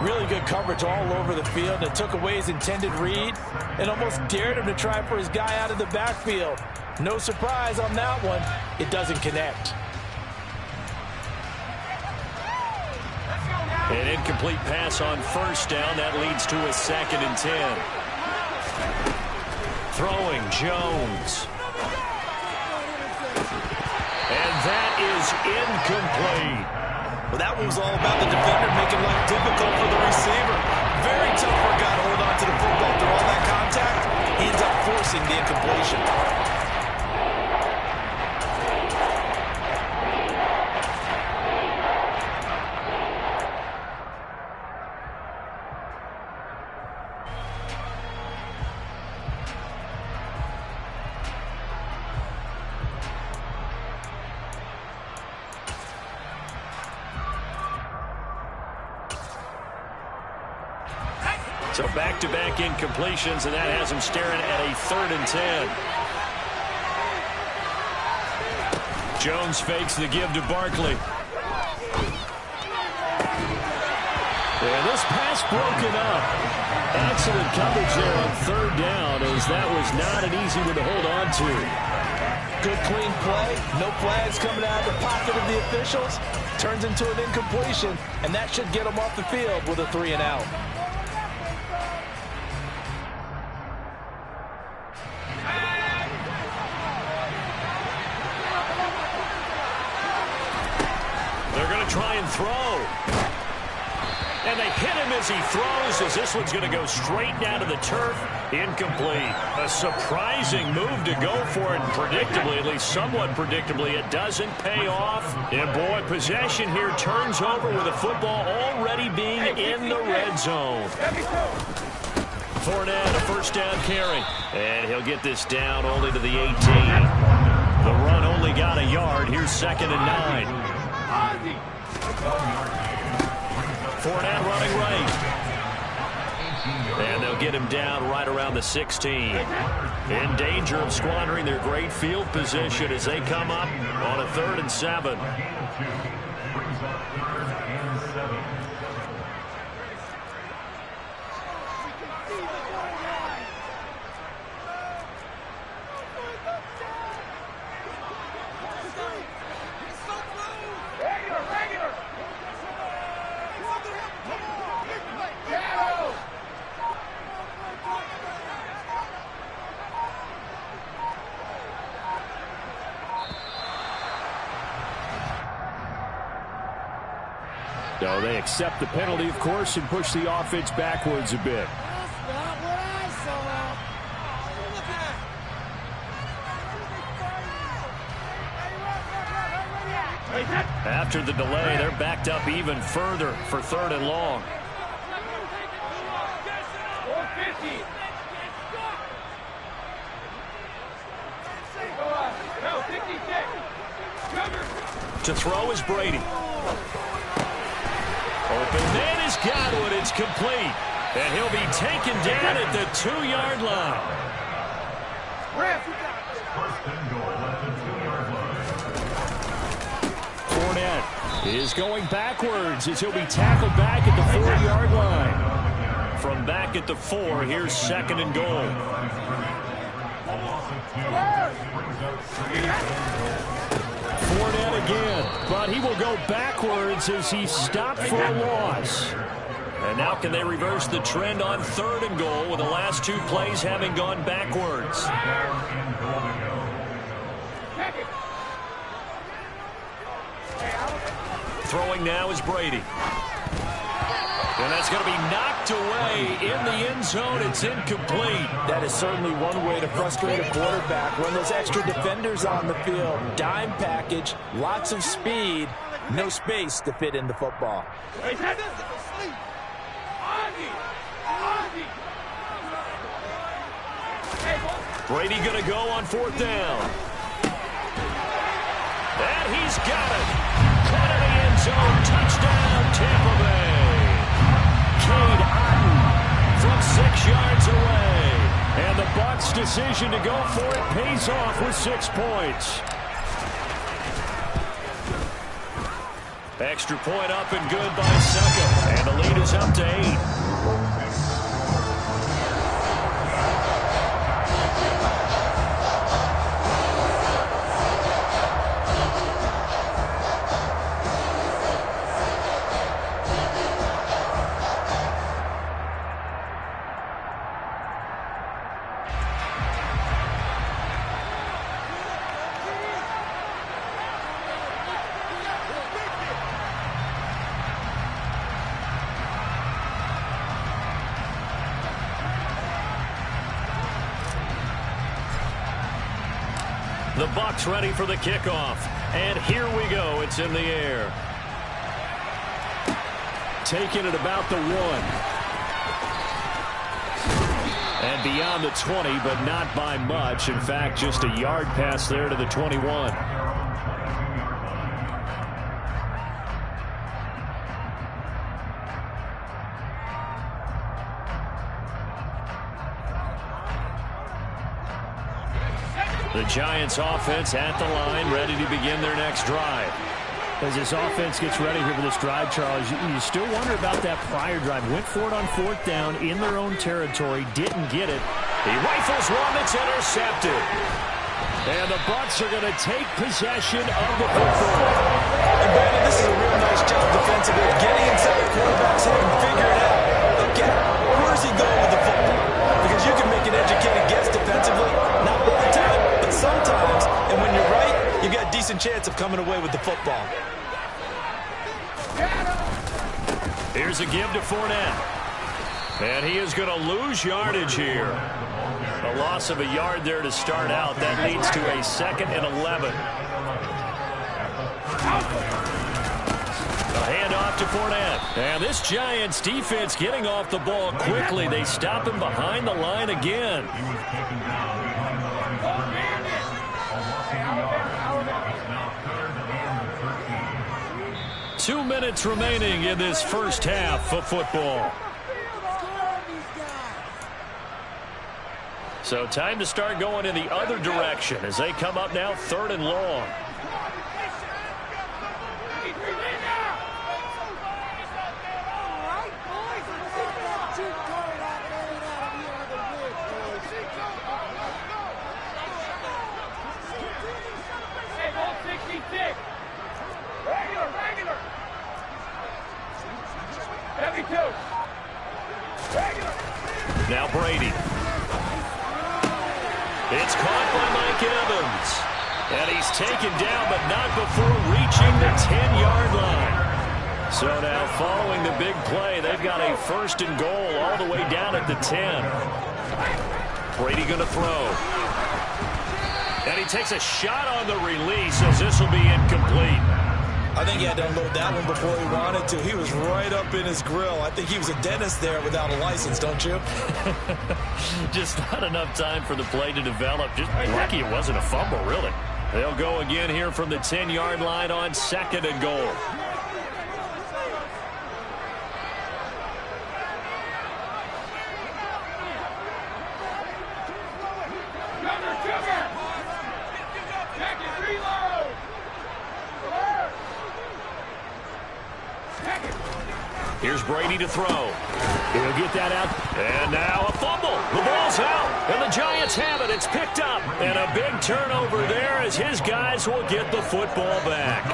Really good coverage all over the field. It took away his intended read and almost dared him to try for his guy out of the backfield. No surprise on that one. It doesn't connect. An incomplete pass on 1st down. That leads to a 2nd and 10. Throwing Jones. And that is incomplete. Well, that one was all about the defender making life difficult for the receiver. Very tough for a guy to hold on to the football through all that contact. He ends up forcing the incompletion. So back-to-back incompletions, and that has him staring at a 3rd and 10. Jones fakes the give to Barkley. And this pass broken up. Excellent coverage there on 3rd down, as that was not an easy one to hold on to. Good clean play. No flags coming out of the pocket of the officials. Turns into an incompletion, and that should get him off the field with a 3 and out. Try and throw. And they hit him as he throws, as this one's going to go straight down to the turf. Incomplete. A surprising move to go for it, and predictably, at least somewhat predictably, it doesn't pay off. And boy, possession here turns over with the football already being in the red zone. Fournette, a 1st down carry. And he'll get this down only to the 18. The run only got a yard. Here's 2nd and 9. Fournette running right. And they'll get him down right around the 16. In danger of squandering their great field position as they come up on a 3rd and 7. So they accept the penalty, of course, and push the offense backwards a bit. After the delay, they're backed up even further for 3rd and long. To throw is Brady. Open man is Godwin. It's complete. And he'll be taken down at the 2-yard line. Fournette is going backwards as he'll be tackled back at the 4-yard line. From back at the 4, here's 2nd and goal. Fournette again, but he will go backwards as he stopped for a loss. And now can they reverse the trend on 3rd and goal with the last 2 plays having gone backwards? Throwing now is Brady. And that's going to be knocked away in the end zone. It's incomplete. That is certainly one way to frustrate a quarterback. Run those extra defenders on the field. Dime package, lots of speed, no space to fit in the football. Brady going to go on 4th down. And he's got it. Caught in the end zone. Touchdown, Tampa Bay. Cade Otton from 6 yards away. And the Bucs' decision to go for it pays off with 6 points. Extra point up and good by Succop. And the lead is up to 8. The Bucs ready for the kickoff. And here we go. It's in the air. Taking it about the 1. And beyond the 20, but not by much. In fact, just a yard pass there to the 21. The Giants offense at the line, ready to begin their next drive. As this offense gets ready here for this drive, Charles, you still wonder about that prior drive. Went for it on 4th down in their own territory, didn't get it. He rifles one that's intercepted. And the Bucs are going to take possession of the football. And Brandon, this is a real nice job defensively, getting inside the quarterback's head and figuring out, okay, where's he going with the football? Because you can make an educated guess defensively, not all the time, but sometimes, and when you're right, you got a decent chance of coming away with the football. Here's a give to Fournette. And he is going to lose yardage here. A loss of a yard there to start out. That leads to a 2nd and 11. A handoff to Fournette. And this Giants defense getting off the ball quickly. They stop him behind the line again. Two minutes remaining in this first half of football. So time to start going in the other direction as they come up now 3rd and long. Now Brady. It's caught by Mike Evans. And he's taken down, but not before reaching the 10-yard line. So now following the big play, they've got a 1st and goal all the way down at the 10. Brady going to throw. And he takes a shot on the release as this will be incomplete. I think he had to unload that one before he wanted to. He was right up in his grill. I think he was a dentist there without a license, don't you? Just not enough time for the play to develop. Just lucky it wasn't a fumble, really. They'll go again here from the 10-yard line on 2nd and goal. Here's Brady to throw. He'll get that out. And now a fumble. The ball's out. And the Giants have it. It's picked up. And a big turnover there as his guys will get the football back.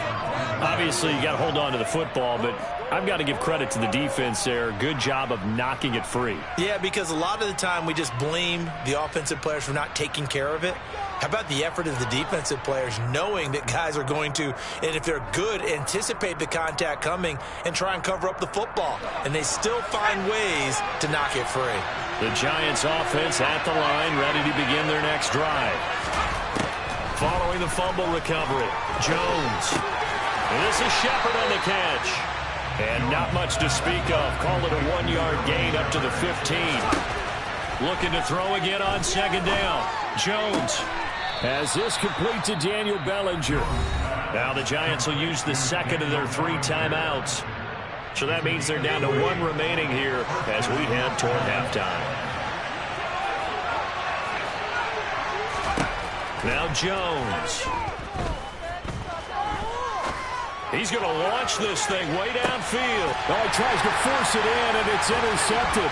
Obviously, you got to hold on to the football, but I've got to give credit to the defense there. Good job of knocking it free. Yeah, because a lot of the time we just blame the offensive players for not taking care of it. How about the effort of the defensive players knowing that guys are going to, and if they're good, anticipate the contact coming and try and cover up the football. And they still find ways to knock it free. The Giants offense at the line, ready to begin their next drive. Following the fumble recovery, Jones. And this is Shepard on the catch. And not much to speak of. Call it a 1-yard gain up to the 15. Looking to throw again on second down. Jones has this complete to Daniel Bellinger. Now the Giants will use the second of their 3 timeouts. So that means they're down to 1 remaining here as we head toward halftime. Now Jones. He's going to launch this thing way downfield. Oh, he tries to force it in, and it's intercepted.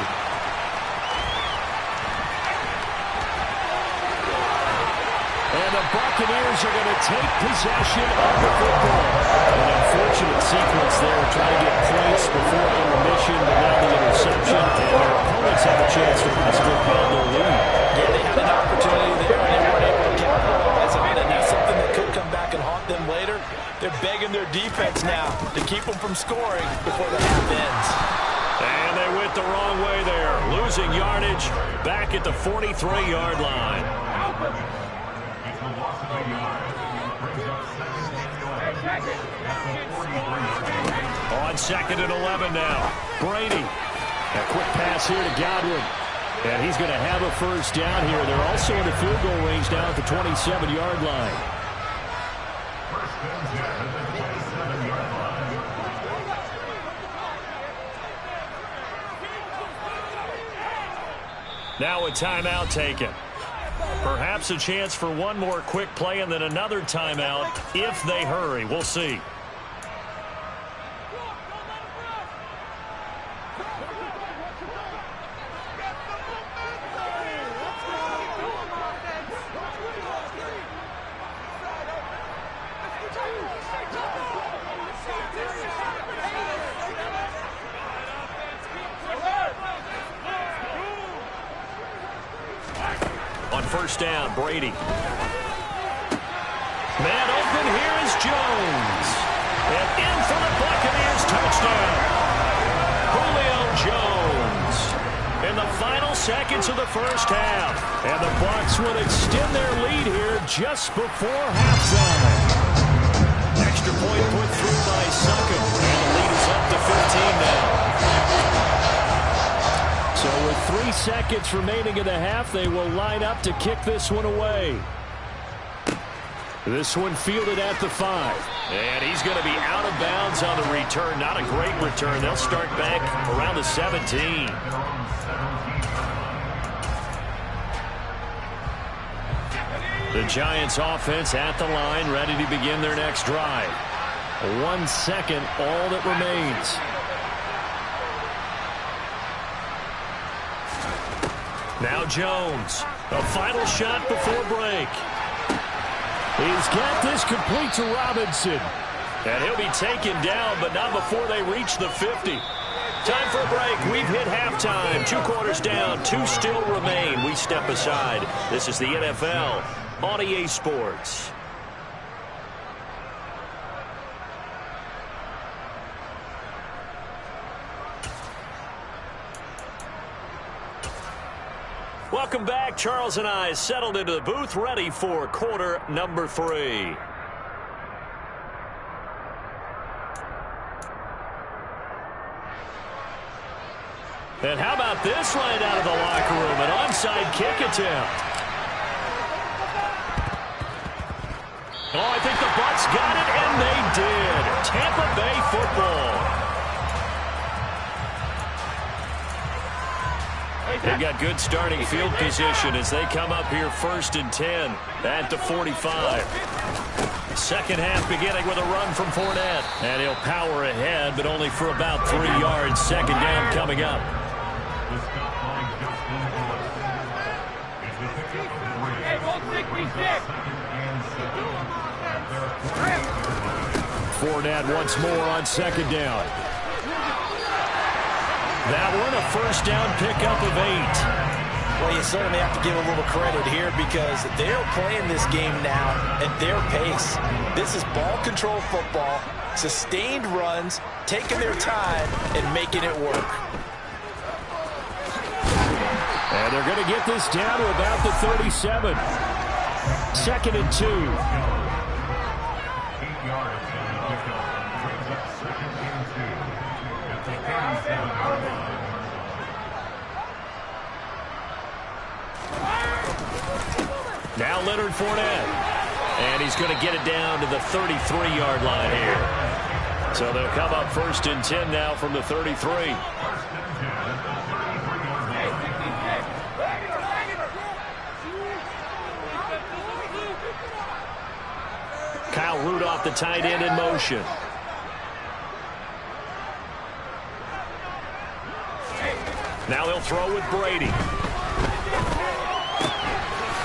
And the Buccaneers are going to take possession of the football. An unfortunate sequence there, trying to get points before intermission, but now the interception, and their opponents have a chance to possibly build their lead. Yeah, they had an opportunity there, and they weren't able to capitalize on it, and that's something that could come back and haunt them later. They're begging their defense now to keep them from scoring before the half ends. And they went the wrong way there, losing yardage back at the 43-yard line. On second and 11 now. Brady. A quick pass here to Godwin. And he's going to have a first down here. They're also in the field goal range now at the 27-yard line. Now a timeout taken. Perhaps a chance for one more quick play and then another timeout if they hurry. We'll see. First down, Brady. Man open, here is Jones. And in for the Buccaneers, touchdown. Julio Jones. In the final seconds of the first half. And the Bucs will extend their lead here just before halftime. Extra point put through by Succop. And the lead is up to 15 now. So with 3 seconds remaining in the half, they will line up to kick this one away. This one fielded at the 5. And he's going to be out of bounds on the return. Not a great return. They'll start back around the 17. The Giants offense at the line, ready to begin their next drive. 1 second, all that remains. Now Jones, a final shot before break. He's got this complete to Robinson. And he'll be taken down, but not before they reach the 50. Time for a break. We've hit halftime. 2 quarters down, 2 still remain. We step aside. This is the NFL on EA Sports. Welcome back. Charles and I settled into the booth, ready for quarter number 3. And how about this right out of the locker room? An onside kick attempt. Oh, I think the Bucs got it, and they did. Tampa Bay football. They've got good starting field position as they come up here 1st and 10 at the 45. Second half beginning with a run from Fournette. And he'll power ahead, but only for about 3 yards. Second down coming up. Fournette once more on second down. That one a first down pickup of 8. Well, you certainly have to give a little credit here because they're playing this game now at their pace. This is ball control football, sustained runs, taking their time, and making it work. And they're going to get this down to about the 37. Second and 2. Now Leonard Fournette. And he's going to get it down to the 33-yard line here. So they'll come up first and 10 now from the 33. Kyle Rudolph, the tight end, in motion. Now he'll throw with Brady.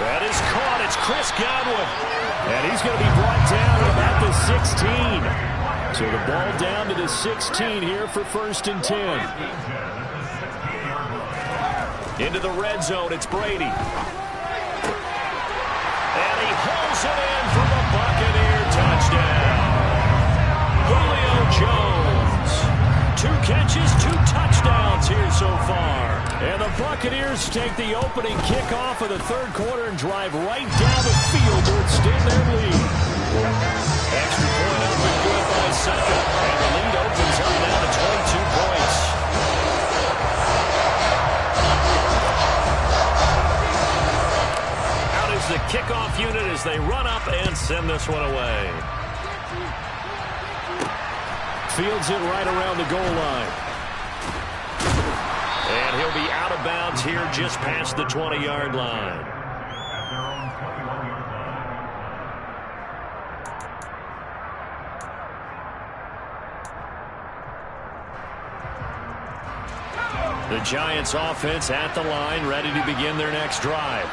That is caught. It's Chris Godwin. And he's going to be brought down at about the 16. So the ball down to the 16 here for first and 10. Into the red zone, it's Brady. And he hauls it in for the Buccaneer touchdown. Julio Jones. 2 catches, 2 touchdowns here so far. And the Buccaneers take the opening kickoff of the third quarter and drive right down the field to extend their lead. Extra point up and good by Succa. And the lead opens up now to 22 points. Out is the kickoff unit as they run up and send this one away. Fields it right around the goal line. And he'll be out of bounds here just past the 20-yard line. The Giants offense at the line, ready to begin their next drive.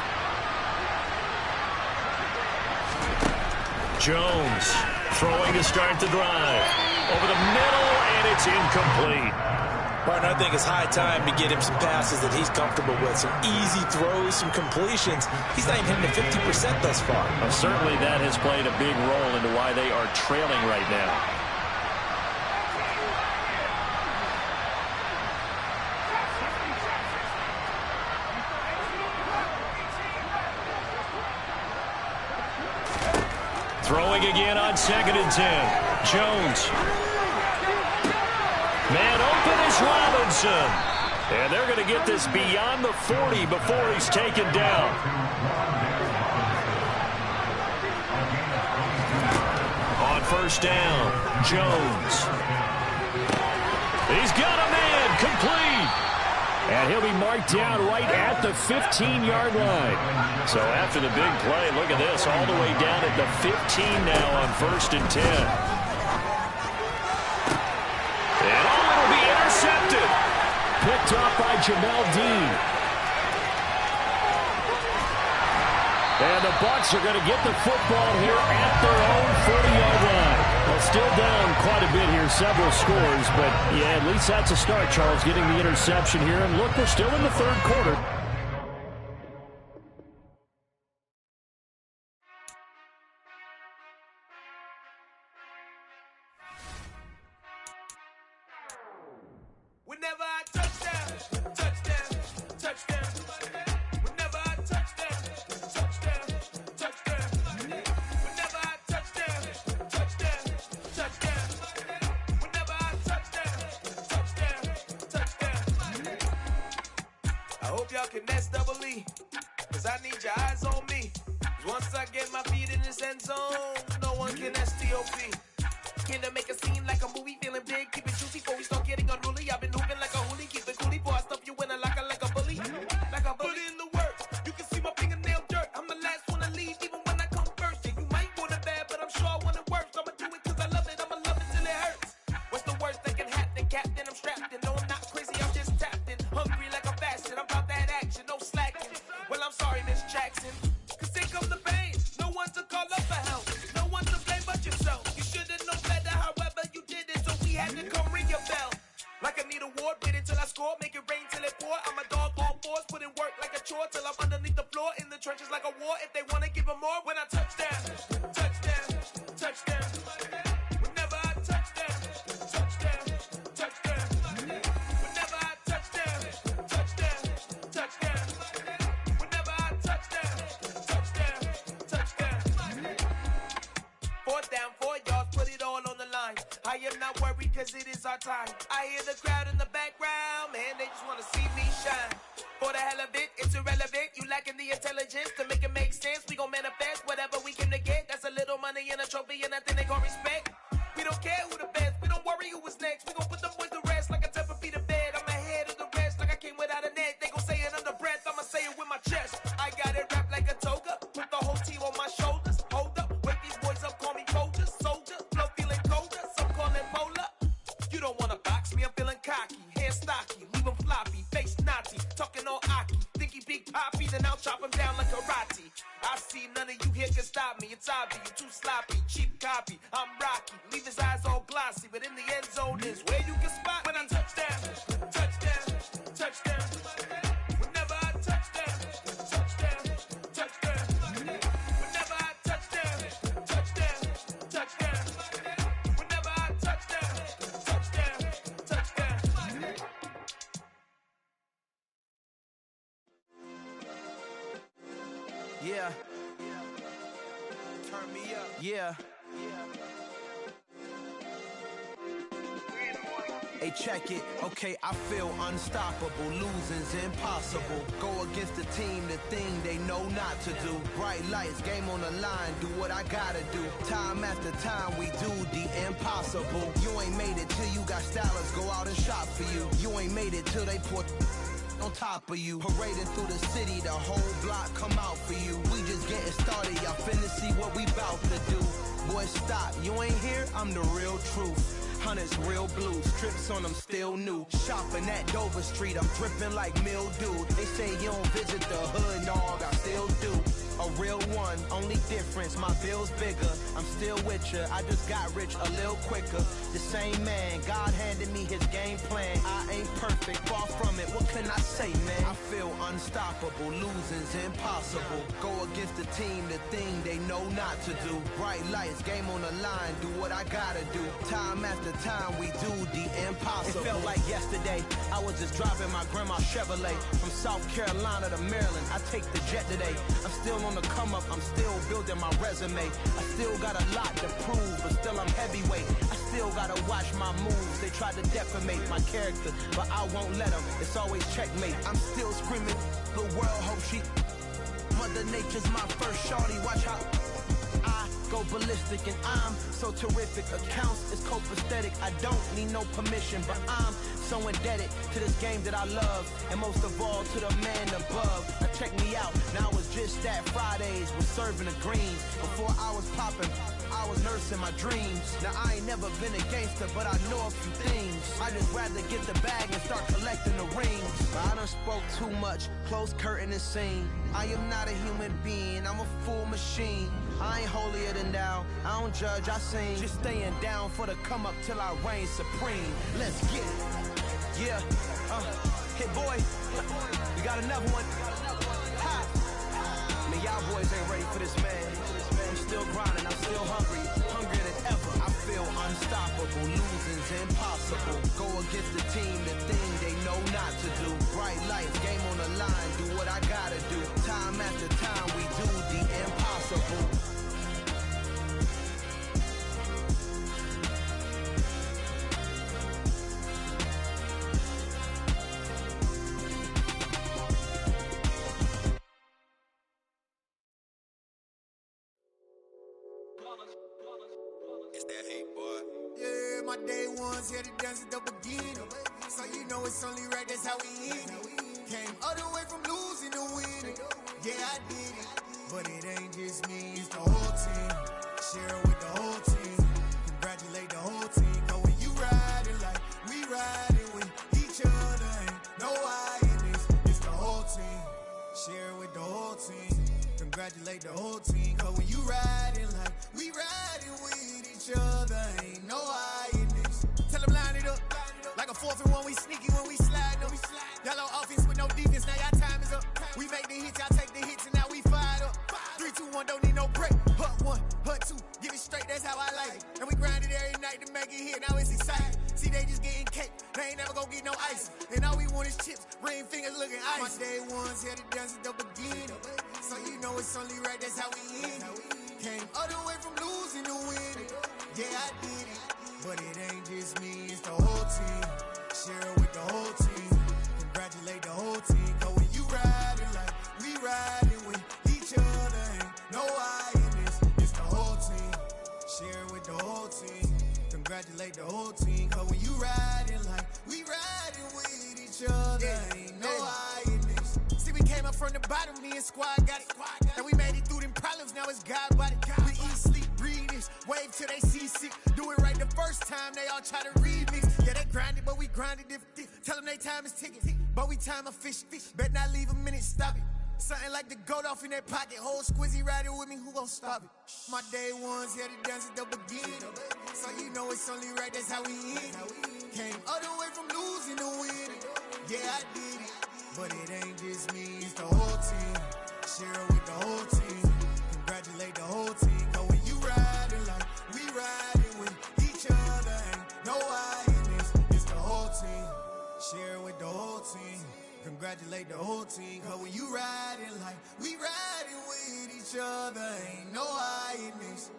Jones throwing to start the drive. Over the middle, and it's incomplete. Partner, I think it's high time to get him some passes that he's comfortable with. Some easy throws, some completions. He's not even hitting the 50% thus far. Well, certainly that has played a big role into why they are trailing right now. Throwing again on second and 10. Jones. Man open is Robinson. And they're going to get this beyond the 40 before he's taken down. On first down, Jones. He's got a man, complete. And he'll be marked down right at the 15-yard line. So after the big play, look at this, all the way down at the 15 now on first and 10. And it'll be intercepted. Picked off by Jamel Dean. And the Bucs are going to get the football here at their own 40-yard line. Well, still down quite a bit here, several scores, but yeah, at least that's a start, Charles, getting the interception here. And look, we're still in the third quarter. Whenever I touchdown, touchdown, touchdown. Whenever I touchdown, touchdown, touchdown. Whenever I touchdown, touchdown, touchdown. Whenever I touchdown, touchdown. I hope y'all can nest double E, cause I need your eyes on me. 'Cause once I get my feet in this end zone, no one can STOP. Can to make a scene like a movie, feeling big, keep it juicy before we start getting unruly. I've been hooping like a hoolie, keep it coolie, before I stuff you in a locker like a bully. Like a bully. Put in the work, you can see my fingernail dirt. I'm the last one to leave, even when I come first. Yeah, you might want it bad, but I'm sure I want score, make it rain till it pour. I'm a dog on fours, put in work like a chore till I'm underneath the floor, in the trenches like a war. If they wanna give them more, when I touch down, touchdown, touchdown. Whenever I touch down, touchdown, touchdown. Whenever I touch down, touchdown, touchdown. Whenever I touch down, touchdown, touchdown. 4th down, 4 yards, put it all on the line. I am not worried cause it is our time. I hear the crowd in the background, man, they just wanna see me shine. For the hell of it, it's irrelevant. You lacking the intelligence to make it make sense. We gon' manifest whatever we came to get. That's a little money and a trophy and nothing they gon' respect. We don't care who the best, we don't worry who was next. We gon' put them boys to rest like a Tempur-Pedic bed. I'm ahead of the rest like I came without a net. They gon' say it under breath, I'ma say it with my chest. I got it wrapped like a toga, put the whole team on my shoulders. Hold up, wake these boys up, call me Folger, soldier. Flow feeling colder, some call it polar. You don't wanna box me, I'm feeling cocky. Hair stocky, leave him floppy, face naughty. Talking all aki, think he big poppy, then I'll chop him down like karate. I see none of you here can stop me. It's obvious, you too sloppy, cheap copy. I'm Rocky, leave his eyes all glossy, but in the end zone is where you can spot when I touch down, touchdown, touchdown. Whenever I touch down, touchdown, touchdown. Whenever I touch down, touchdown, touchdown. Whenever I touch down, touchdown, touchdown. Yeah. Turn me up. Yeah. Hey, check it. Okay, I feel unstoppable. Losing's impossible. Go against the team, the thing they know not to do. Bright lights, game on the line. Do what I gotta do. Time after time, we do the impossible. You ain't made it till you got stylists go out and shop for you. You ain't made it till they put on top of you. Parading through the city, the whole block come out for you. We just getting started, y'all finna see what we bout to do. Boy, stop, you ain't here, I'm the real truth. Hunters, real blues, trips on them still new. Shopping at Dover Street, I'm dripping like mildew. They say you don't visit the hood, dog, I still do. A real one, only difference, my bill's bigger. I'm still with ya, I just got rich a little quicker. The same man, God handed me his game plan. I ain't perfect, far from it, what can I say, man? I feel unstoppable, losing's impossible. Go against the team, the thing they know not to do. Bright lights, game on the line, do what I gotta do. Time after time, we do the impossible. It felt like yesterday, I was just driving my grandma's Chevrolet. From South Carolina to Maryland, I take the jet today. I'm still on the come up, I'm still building my resume. I still got a lot to prove, but still I'm heavyweight. I still gotta watch my moves. They tried to defamate my character, but I won't let them. It's always checkmate. I'm still screaming, the world hope she. Mother Nature's my first shorty, watch how I go ballistic and I'm so terrific. Accounts is copacetic, I don't need no permission, but I'm so indebted to this game that I love, and most of all to the man above. Now check me out, now it's just that Fridays was serving the greens. Before I was popping, I was nursing my dreams. Now I ain't never been a gangster, but I know a few things. I just rather get the bag and start collecting the rings. But I done spoke too much, close curtain and scene. I am not a human being, I'm a full machine. I ain't holier than thou, I don't judge, I sing. Just staying down for the come up till I reign supreme. Let's get it. Yeah, hit boy, we got another one. Ha! Man, y'all boys ain't ready for this, man. I'm still grinding, I'm still hungry, hungrier than ever. I feel unstoppable, losing's impossible. Go against the team, the thing they know not to do. Bright lights, game on the line, do what I gotta do. Time after time, we do the impossible. It's that hate, boy. Yeah, my day ones here to dance at the beginning. So you know it's only right, that's how we eat it. Came all the way from losing to winning. Yeah, I did it. But it ain't just me, it's the whole team. Share it with the whole team. Congratulate the whole team. Cause when you riding like we riding with each other, ain't no I in this. It's the whole team. Share it with the whole team. Congratulate the whole team. Cause when you riding like we riding with each other, ain't no I in this. Tell them line it up. Like a 4th and 1, we sneaky when we slide ice. And all we want is chips, ring fingers looking ice. My day ones here to dance at the beginning. So you know it's only right, that's how we end it. Came all the way from losing to winning. Yeah, I did it. But it ain't just me, it's the whole team. Share it with the whole team. Congratulate the whole team. Cause when you riding like we riding with each other, ain't no I in this. It's the whole team. Share it with the whole team. Congratulate the whole team. Cause when you riding like we riding with each other, ain't no I in this. See, we came up from the bottom, me and squad got it. And we made it through them problems, now it's God body. We eat, sleep, breathe this. Wave till they see sick. Do it right the first time, they all try to remix. Yeah, they grinded, but we grinded different. Tell them they time is ticking, but we time a fish. Bet not leave a minute, stop it. Something like the goat off in that pocket. Whole squizzy riding with me, who gon' stop it? My day ones here to dance at the beginning. So you know it's only right, that's how we end it. Came all the way from losing to winning. Yeah, I did it. But it ain't just me, it's the whole team. Share it with the whole team. Congratulate the whole team. Cause when you riding like we riding with each other, ain't no I in this. It's the whole team. Share it with the whole team. Congratulate the whole team. Cause when you riding like we riding with each other, ain't no I in this.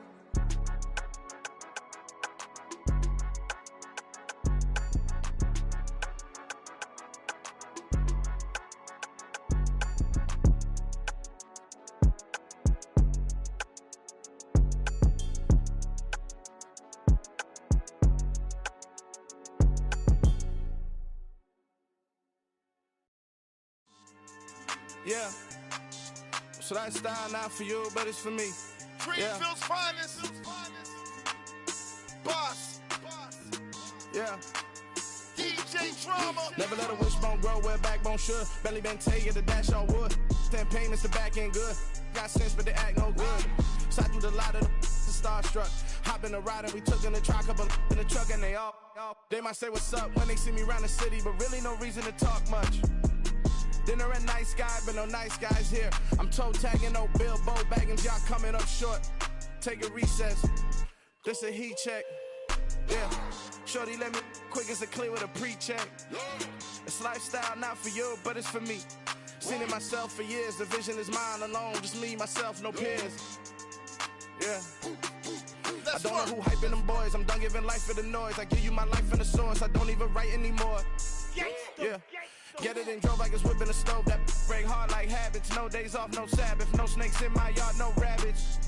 Yeah, so that style not for you, but it's for me. Greenfield's finest. Boss. Yeah. DJ Drama. Never let a wishbone grow where a backbone should. Belly been taken to dash all wood. 10 payments, the back end good. Got sense, but they act no good. So I threw the lot of the starstruck. Hop in the ride and we took in the truck, couple in the truck, and they might say what's up when they see me around the city, but really no reason to talk much. Dinner at Nice Guy, but no nice guys here. I'm toe tagging, no Bilbo baggins, y'all coming up short. Take a recess. This a heat check. Yeah. Shorty let me quick as a clear with a pre-check. It's lifestyle not for you, but it's for me. Seen it myself for years. The vision is mine alone. Just me, myself, no peers. Yeah. I don't know who hyping them boys. I'm done giving life for the noise. I give you my life in the source. I don't even write anymore. Yeah. Get it and drove like it's whipping a stove. That break hard like habits. No days off, no Sabbath. No snakes in my yard, no rabbits.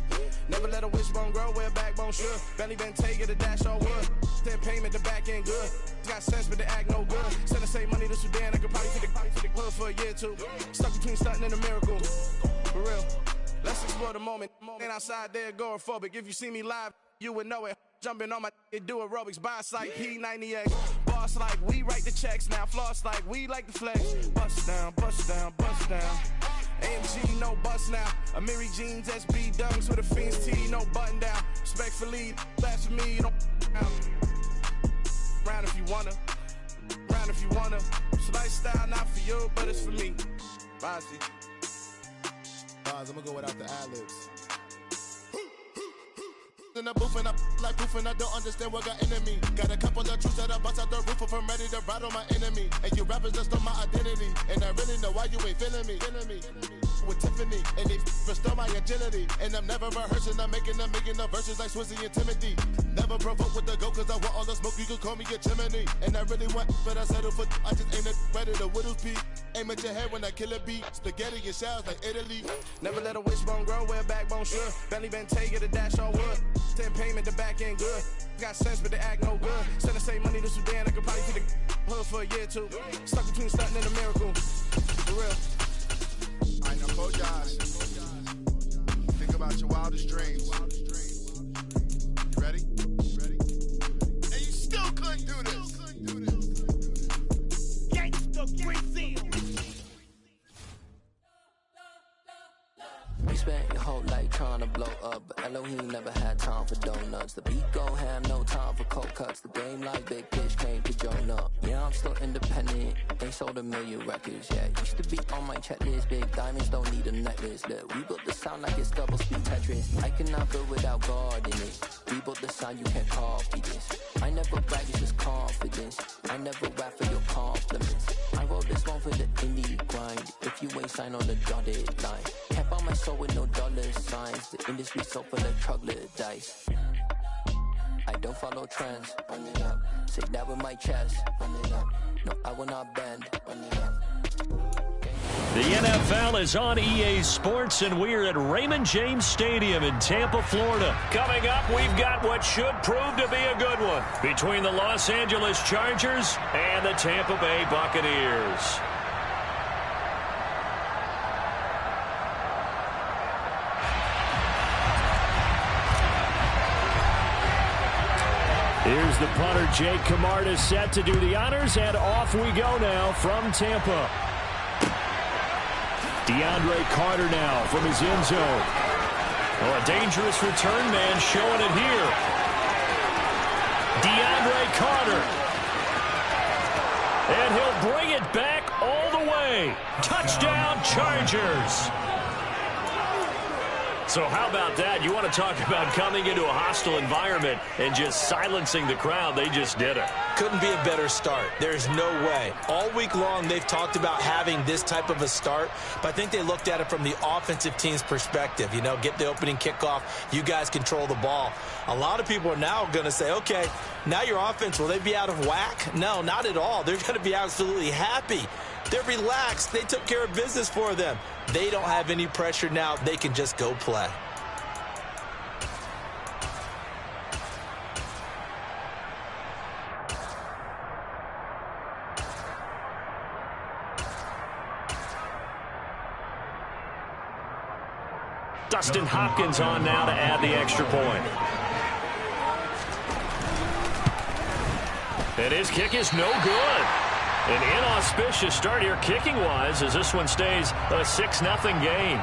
Never let a wishbone grow where a backbone should. Belly been taken to dash all wood. 10 payment, the back end good. Got sense, but they act no good. Send the same money to Sudan. I could probably take the hood for a year or two. Stuck between stunting and a miracle. For real. Let's explore the moment. Ain't outside there agoraphobic. If you see me live, you would know it. Jumping on my do aerobics, boss like P90X. Boss like we write the checks now. Floss like we like the flex. Bust down, bust down, bust down. AMG, no bust now. Amiri jeans, SB dunks with a Fiends tee, no button down. Respectfully, that's for me, you don't round if you wanna. Round if you wanna. It's lifestyle not for you, but it's for me. Bossy. I'm gonna go without the ad-libs. In the booth and I like proof and I don't understand what got into me. Got a couple of truths that I bust out the roof if I'm ready to ride on my enemy. And you rappers just stole my identity, and I really know why you ain't feeling me. With Tiffany, and they restore my agility. And I'm never rehearsing, I'm making the verses like Swizzy and Timothy. Never provoke with the go, cause I want all the smoke, you can call me a chimney. And I really want, but I settle for, I just ain't ready to whittles peak. Aim at your head when I kill a beat. Spaghetti and shells like Italy. Never let a wishbone grow where a backbone should. Belly been taken to dash all wood. 10 payment, the back end good. Got sense, but they act no good. Send the same money to Sudan, I could probably take the hood for a year or two. Stuck between stunting and a miracle. For real. I know, Josh. Think about your wildest dreams. You ready? And you still couldn't do this. Gangsta Brazil. spent your whole life trying to blow up, but Elohim never had time for donuts. The beat go ham, no time for cold cuts. The game like Big Fish came to join up. Yeah, I'm still independent, ain't sold a million records yet. Used to be on my checklist, big diamonds don't need a necklace. Look, we built the sound like it's double speed Tetris. I cannot build without God in it. We built the sound, you can't copy this. I never brag, it's just confidence. I never rap for your compliments. I wrote this one for the indie grind. If you ain't signed on the dotted line, can't buy my soul with no dollar signs. The industry so full of troglodytes. I don't follow trends. Run it up. Say that with my chest. Run it up. No, I will not bend. Run it up. The NFL is on EA Sports, and we're at Raymond James Stadium in Tampa, Florida. Coming up, we've got what should prove to be a good one between the Los Angeles Chargers and the Tampa Bay Buccaneers. Here's the punter, Jake Camarda, set to do the honors, and off we go now from Tampa. DeAndre Carter now from his end zone. Oh, a dangerous return man showing it here. DeAndre Carter. And he'll bring it back all the way. Touchdown, Chargers. So how about that? You want to talk about coming into a hostile environment and just silencing the crowd. They just did it. Couldn't be a better start. There's no way. All week long, they've talked about having this type of a start, but I think they looked at it from the offensive team's perspective. You know, get the opening kickoff. You guys control the ball. A lot of people are now going to say, okay, now your offense, will they be out of whack? No, not at all. They're going to be absolutely happy. They're relaxed. They took care of business for them. They don't have any pressure now. They can just go play. Dustin Hopkins on now to add the extra point. And his kick is no good. An inauspicious start here kicking-wise as this one stays a 6-0 game.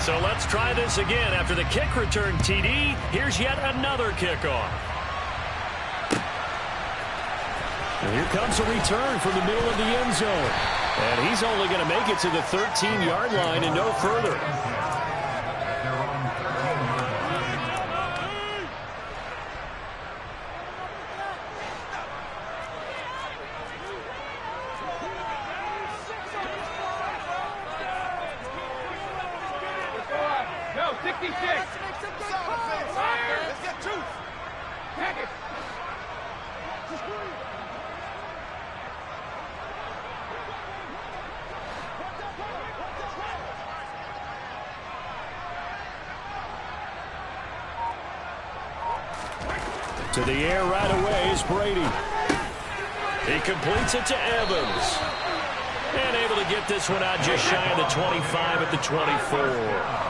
So let's try this again. After the kick return TD, here's yet another kickoff. And here comes a return from the middle of the end zone. And he's only going to make it to the 13-yard line and no further. No, 66. Fire. Let's get two. Tag it. To the air right away is Brady. He completes it to Evans. And able to get this one out just shy of the 25 at the 24.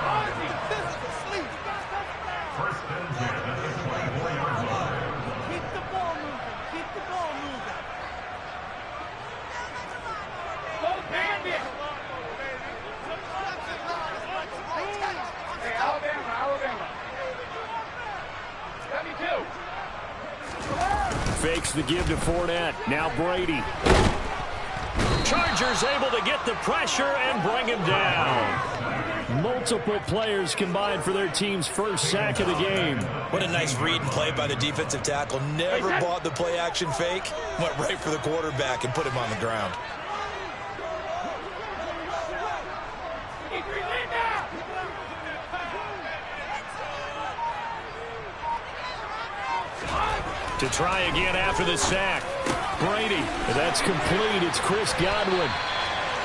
Fakes the give to Fournette. Now Brady. Chargers able to get the pressure and bring him down. Multiple players combined for their team's first sack of the game. What a nice read and play by the defensive tackle. Never bought the play-action fake. Went right for the quarterback and put him on the ground. To try again after the sack. Brady. That's complete. It's Chris Godwin.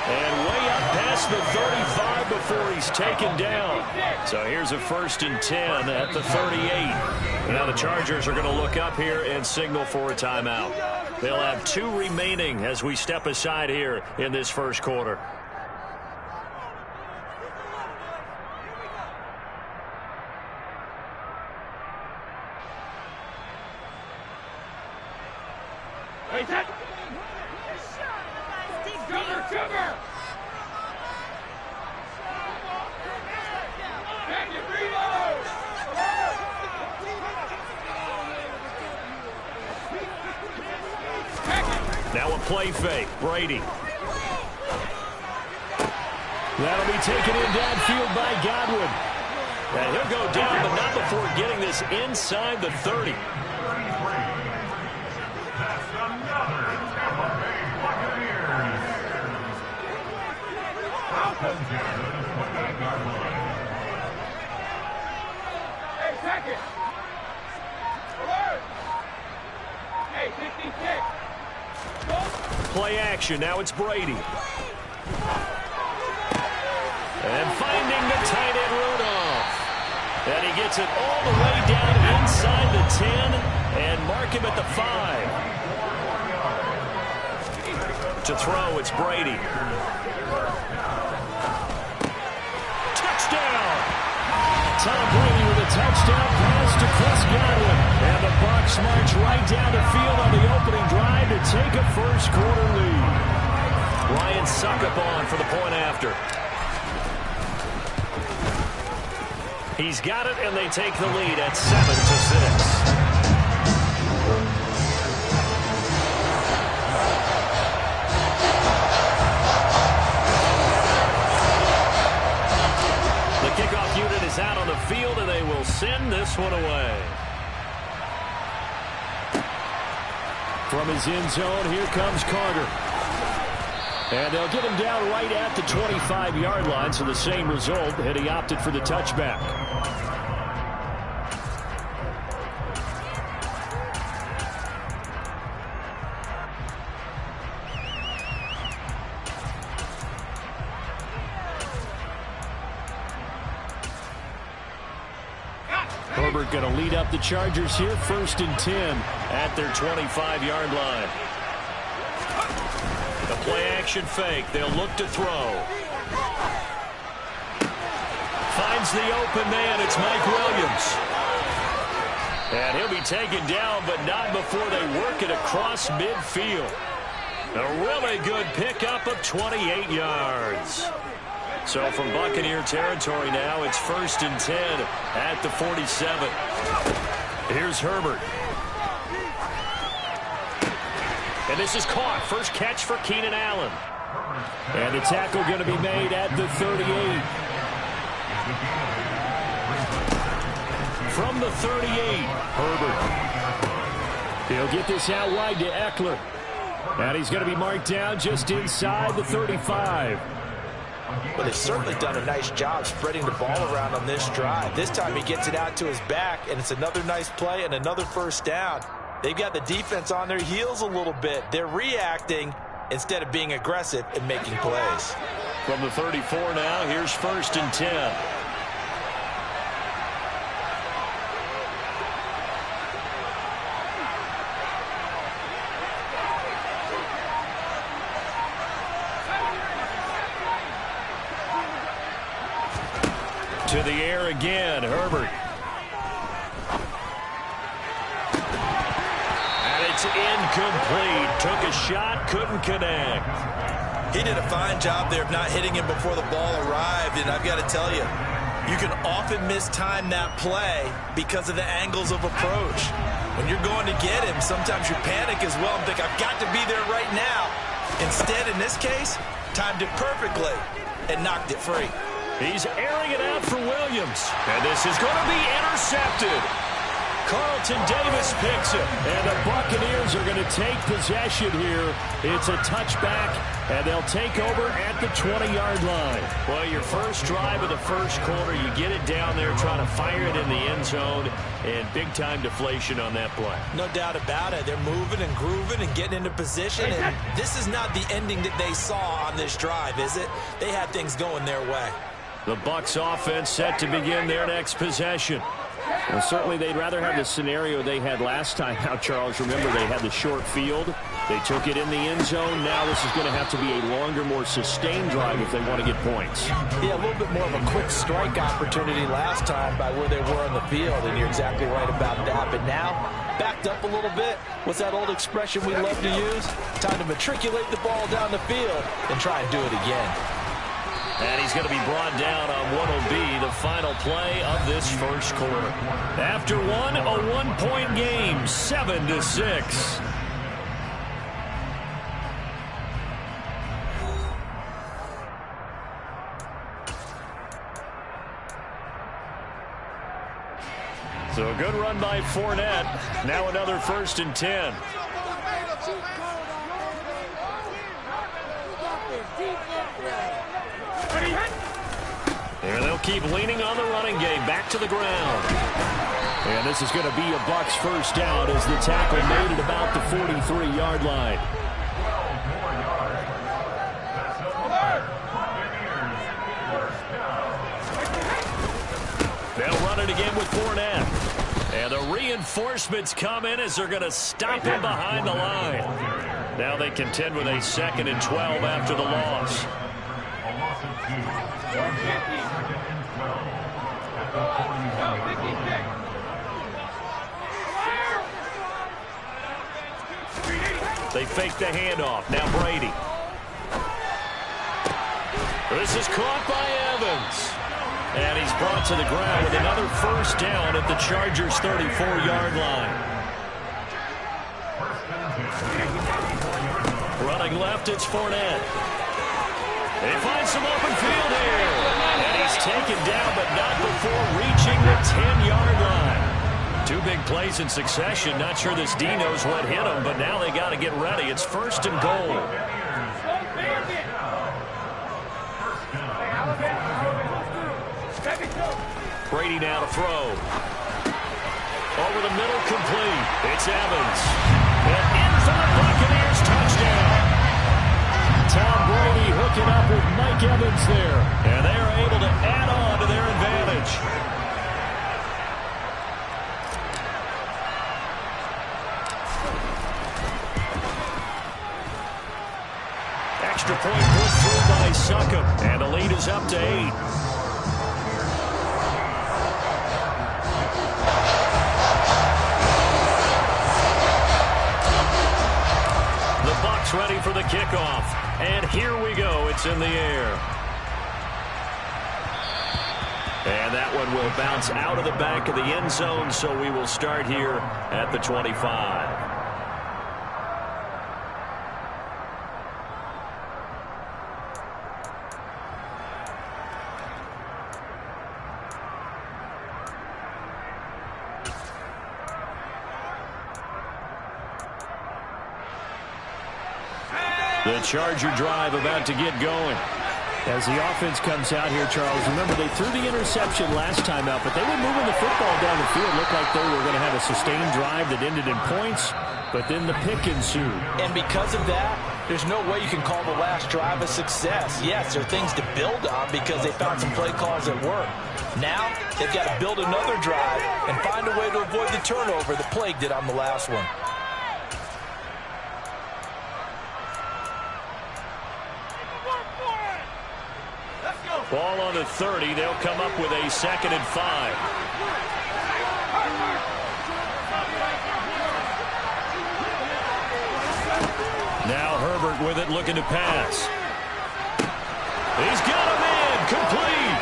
And way up past the 35 before he's taken down. So here's a 1st and 10 at the 38. Now the Chargers are going to look up here and signal for a timeout. They'll have 2 remaining as we step aside here in this first quarter. Hey, set. Cover, cover. Now a play fake. Brady. That'll be taken in downfield by Godwin. And he'll go down, but not before getting this inside the 30. Hey, second. Alert. Hey, 56. Play action. Now it's Brady. And finding the tight end Rudolph. And he gets it all the way down inside the 10 and mark him at the 5. To throw, it's Brady. Touchdown! Tom Brady with a touchdown pass to Chris Godwin. And the Bucs march right down the field on the opening drive to take a first quarter lead. Ryan Succop on for the point after. He's got it, and they take the lead at 7-6. The kickoff unit is out on the field, and they will send this one away. From his end zone, here comes Carter. And they'll get him down right at the 25-yard line, so the same result, and he opted for the touchback. Herbert going to lead up the Chargers here, 1st and 10 at their 25-yard line. The play-action fake. They'll look to throw. Finds the open man. It's Mike Williams. And he'll be taken down, but not before they work it across midfield. A really good pickup of 28 yards. So from Buccaneer territory now, it's 1st and 10 at the 47. Here's Herbert. And this is caught. First catch for Keenan Allen. And the tackle going to be made at the 38. From the 38, Herbert. He'll get this out wide to Eckler. And he's going to be marked down just inside the 35. Well, they've certainly done a nice job spreading the ball around on this drive. This time he gets it out to his back, and it's another nice play and another first down. They've got the defense on their heels a little bit. They're reacting instead of being aggressive and making plays. From the 34 now, here's 1st and 10. To the air again, Herbert. And it's incomplete. Took a shot, couldn't connect. He did a fine job there of not hitting him before the ball arrived, and I've got to tell you, you can often mistime that play because of the angles of approach. When you're going to get him, sometimes you panic as well and think, I've got to be there right now. Instead, in this case, timed it perfectly and knocked it free. He's airing it out for Williams. And this is going to be intercepted. Carlton Davis picks it. And the Buccaneers are going to take possession here. It's a touchback, and they'll take over at the 20-yard line. Well, your first drive of the first quarter, you get it down there, trying to fire it in the end zone, and big-time deflation on that play. No doubt about it. They're moving and grooving and getting into position, and this is not the ending that they saw on this drive, is it? They had things going their way. The Bucs offense set to begin their next possession. Well, certainly they'd rather have the scenario they had last time out, Charles. Remember, they had the short field. They took it in the end zone. Now this is going to have to be a longer, more sustained drive if they want to get points. Yeah, a little bit more of a quick strike opportunity last time by where they were on the field, and you're exactly right about that. But now, backed up a little bit. What's that old expression we love to use? Time to matriculate the ball down the field and try and do it again. And he's going to be brought down on what will be the final play of this first quarter. After one, a one-point game, 7-6. So a good run by Fournette. Now another 1st and 10. And they'll keep leaning on the running game. Back to the ground. And this is going to be a Bucs first down as the tackle made at about the 43-yard line. They'll run it again with Fournette. And the reinforcements come in as they're going to stop him behind the line. Now they contend with a 2nd and 12 after the loss. They fake the handoff. Now Brady. This is caught by Evans. And he's brought to the ground with another first down at the Chargers' 34-yard line. Running left, it's Fournette. They find some open field here. And he's taken down, but not before reaching the 10-yard line. 2 big plays in succession. Not sure this D knows what hit him, but now they got to get ready. It's 1st and goal. Brady now to throw. Over the middle, complete. It's Evans. And in for the Buccaneers, touchdown. Tom Brady hooking up with Mike Evans there. And they are able to add on to their advantage. Extra point put through by Succop. And the lead is up to 8. Ready for the kickoff. And here we go. It's in the air. And that one will bounce out of the back of the end zone, so we will start here at the 25. The Charger drive about to get going. As the offense comes out here, Charles, remember they threw the interception last time out, but they were moving the football down the field. Looked like they were going to have a sustained drive that ended in points, but then the pick ensued. And because of that, there's no way you can call the last drive a success. Yes, there are things to build on because they found some play calls that work. Now, they've got to build another drive and find a way to avoid the turnover that plagued it on the last one. Ball on the 30. They'll come up with a 2nd and 5. Now Herbert with it, looking to pass. He's got him in, complete.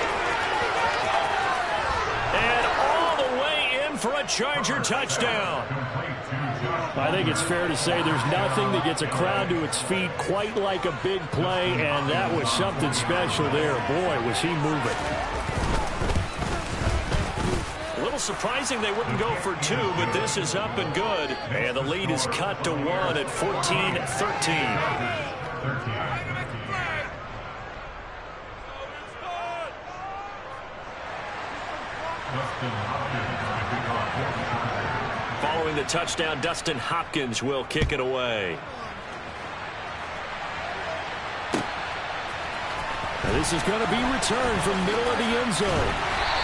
And all the way in for a Charger touchdown. I think it's fair to say there's nothing that gets a crowd to its feet quite like a big play, and that was something special there. Boy, was he moving. A little surprising they wouldn't go for 2, but this is up and good. And the lead is cut to 1 at 14-13. Following the touchdown, Dustin Hopkins will kick it away. Now this is going to be returned from middle of the end zone.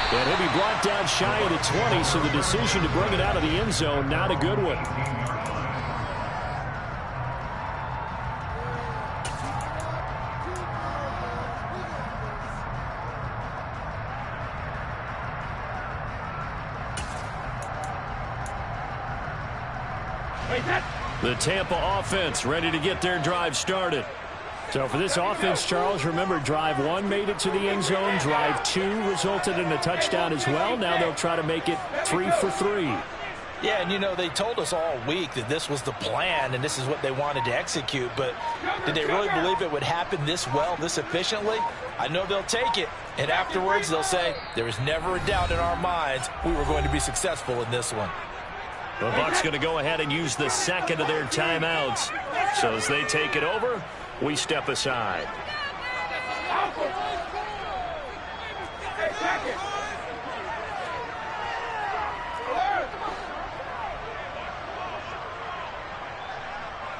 And he'll be brought down shy of the 20, so the decision to bring it out of the end zone, not a good one. The Tampa offense ready to get their drive started. So for this offense, Charles, remember, drive 1 made it to the end zone. Drive 2 resulted in a touchdown as well. Now they'll try to make it 3 for 3. Yeah, and, you know, they told us all week that this was the plan and this is what they wanted to execute. But did they really believe it would happen this well, this efficiently? I know they'll take it. And afterwards, they'll say, there was never a doubt in our minds we were going to be successful in this one. The Bucs going to go ahead and use the second of their timeouts. So as they take it over, we step aside.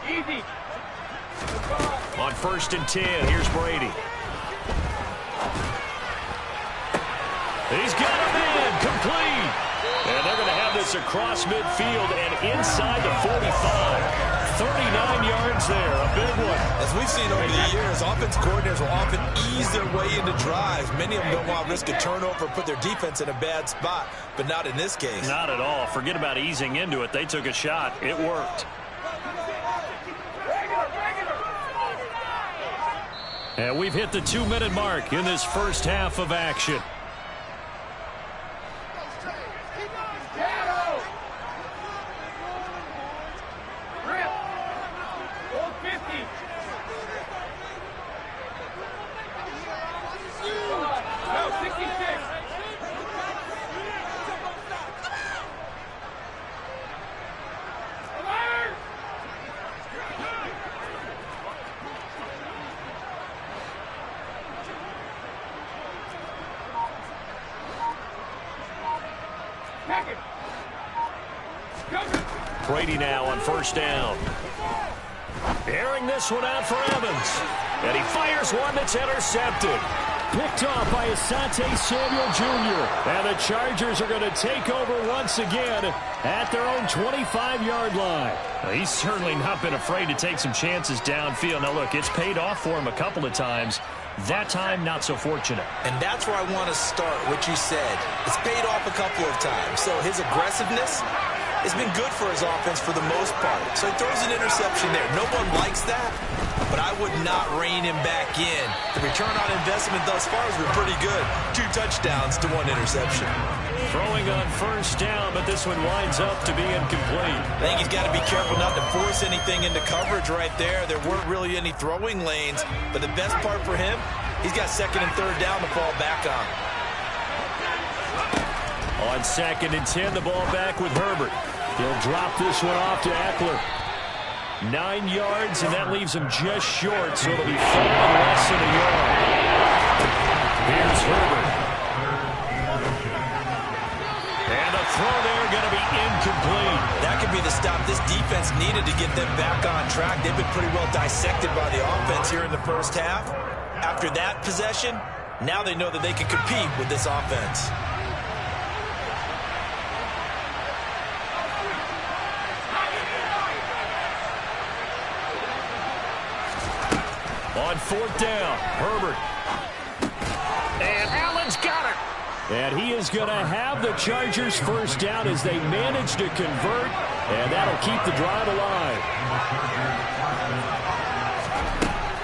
Easy. On 1st and 10, here's Brady. He's got a man, complete. And they're going to have this across midfield and inside the 45. 39 yards there, a big one. As we've seen over the years, offensive coordinators will often ease their way into drives. Many of them don't want to risk a turnover or put their defense in a bad spot, but not in this case. Not at all. Forget about easing into it. They took a shot. It worked. And we've hit the 2-minute mark in this first half of action. Brady now on 1st down. Airing this one out for Evans. And he fires one that's intercepted. Picked off by Asante Samuel Jr. And the Chargers are going to take over once again at their own 25-yard line. Well, he's certainly not been afraid to take some chances downfield. Now, look, it's paid off for him a couple of times. That time, not so fortunate. And that's where I want to start, what you said. It's paid off a couple of times. So his aggressiveness has been good for his offense for the most part. So he throws an interception there. No one likes that, but I would not rein him back in. The return on investment thus far has been pretty good. 2 touchdowns to 1 interception. Throwing on 1st down, but this one winds up to be incomplete. I think he's got to be careful not to force anything into coverage right there. There weren't really any throwing lanes, but the best part for him, he's got 2nd and 3rd down to fall back on. On 2nd and 10, the ball back with Herbert. He'll drop this one off to Eckler. 9 yards, and that leaves him just short, so it'll be 4 less than a yard. Here's Herbert. And the throw there going to be incomplete. That could be the stop this defense needed to get them back on track. They've been pretty well dissected by the offense here in the first half. After that possession, now they know that they can compete with this offense. On 4th down, Herbert. And Allen's got it. And he is going to have the Chargers 1st down as they manage to convert, and that'll keep the drive alive.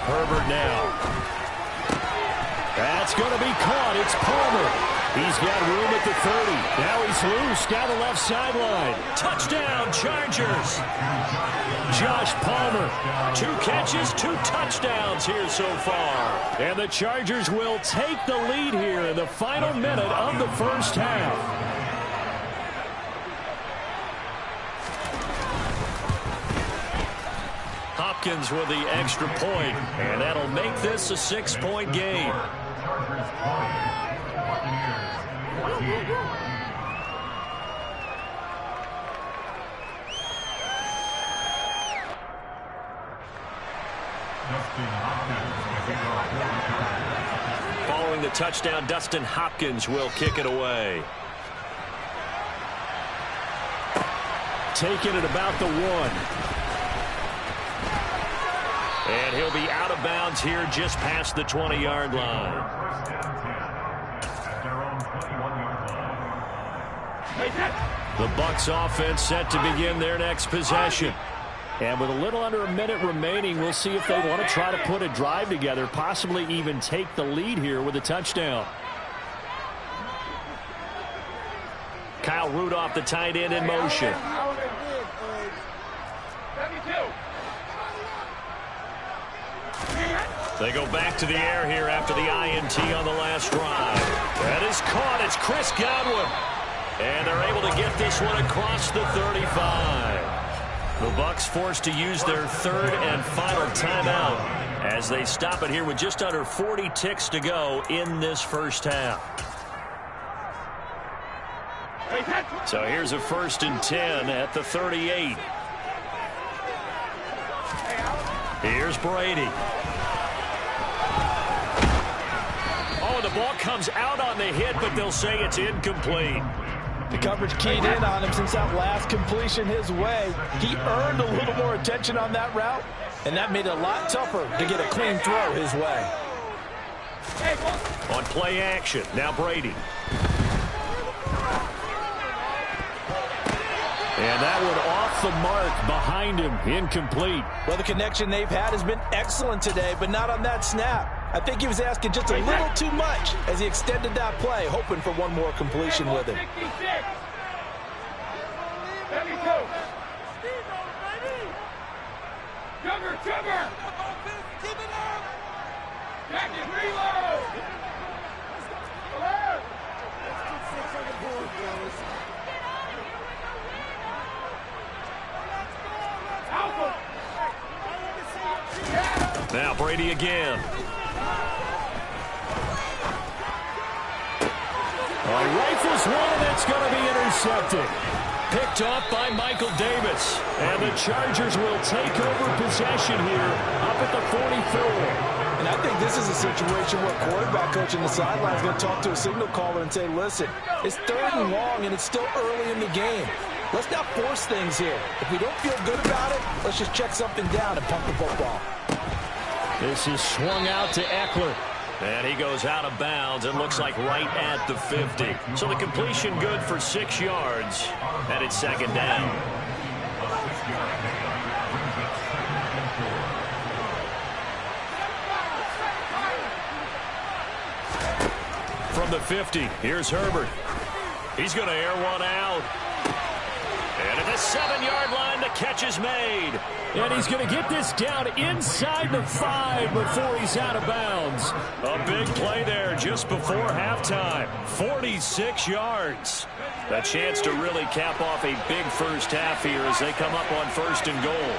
Herbert now. That's going to be caught. It's Palmer. He's got room at the 30. Now he's loose down the left sideline. Touchdown, Chargers. Josh Palmer. 2 catches, 2 touchdowns here so far. And the Chargers will take the lead here in the final minute of the first half. Hopkins with the extra point, and that'll make this a 6-point game. following the touchdown, Dustin Hopkins will kick it away. Taking it about the 1. And he'll be out of bounds here just past the 20-yard line. The Bucs offense set to begin their next possession. And with a little under a minute remaining, we'll see if they want to try to put a drive together, possibly even take the lead here with a touchdown. Kyle Rudolph, the tight end, in motion. They go back to the air here after the INT on the last drive. That is caught. It's Chris Godwin. And they're able to get this one across the 35. The Bucs forced to use their third and final timeout as they stop it here with just under 40 ticks to go in this first half. So here's a 1st and 10 at the 38. Here's Brady. Oh, the ball comes out on the hit, but they'll say it's incomplete. The coverage keyed in on him since that last completion his way. He earned a little more attention on that route, and that made it a lot tougher to get a clean throw his way. On play action, now Brady. And that one off the mark behind him, incomplete. Well, the connection they've had has been excellent today, but not on that snap. I think he was asking just a little too much as he extended that play, hoping for one more completion with him. Now Brady again. Rifles one, that's going to be intercepted. Picked off by Michael Davis. And the Chargers will take over possession here up at the 44. And I think this is a situation where quarterback coach on the sideline is going to talk to a signal caller and say, listen, it's 3rd and long and it's still early in the game. Let's not force things here. If we don't feel good about it, let's just check something down and pump the football. This is swung out to Eckler. And he goes out of bounds and looks like right at the 50. So the completion good for 6 yards. And it's 2nd down. From the 50, here's Herbert. He's going to air one out. And at the 7-yard line, the catch is made. And he's going to get this down inside the 5 before he's out of bounds. A big play there just before halftime. 46 yards. A chance to really cap off a big first half here as they come up on 1st and goal.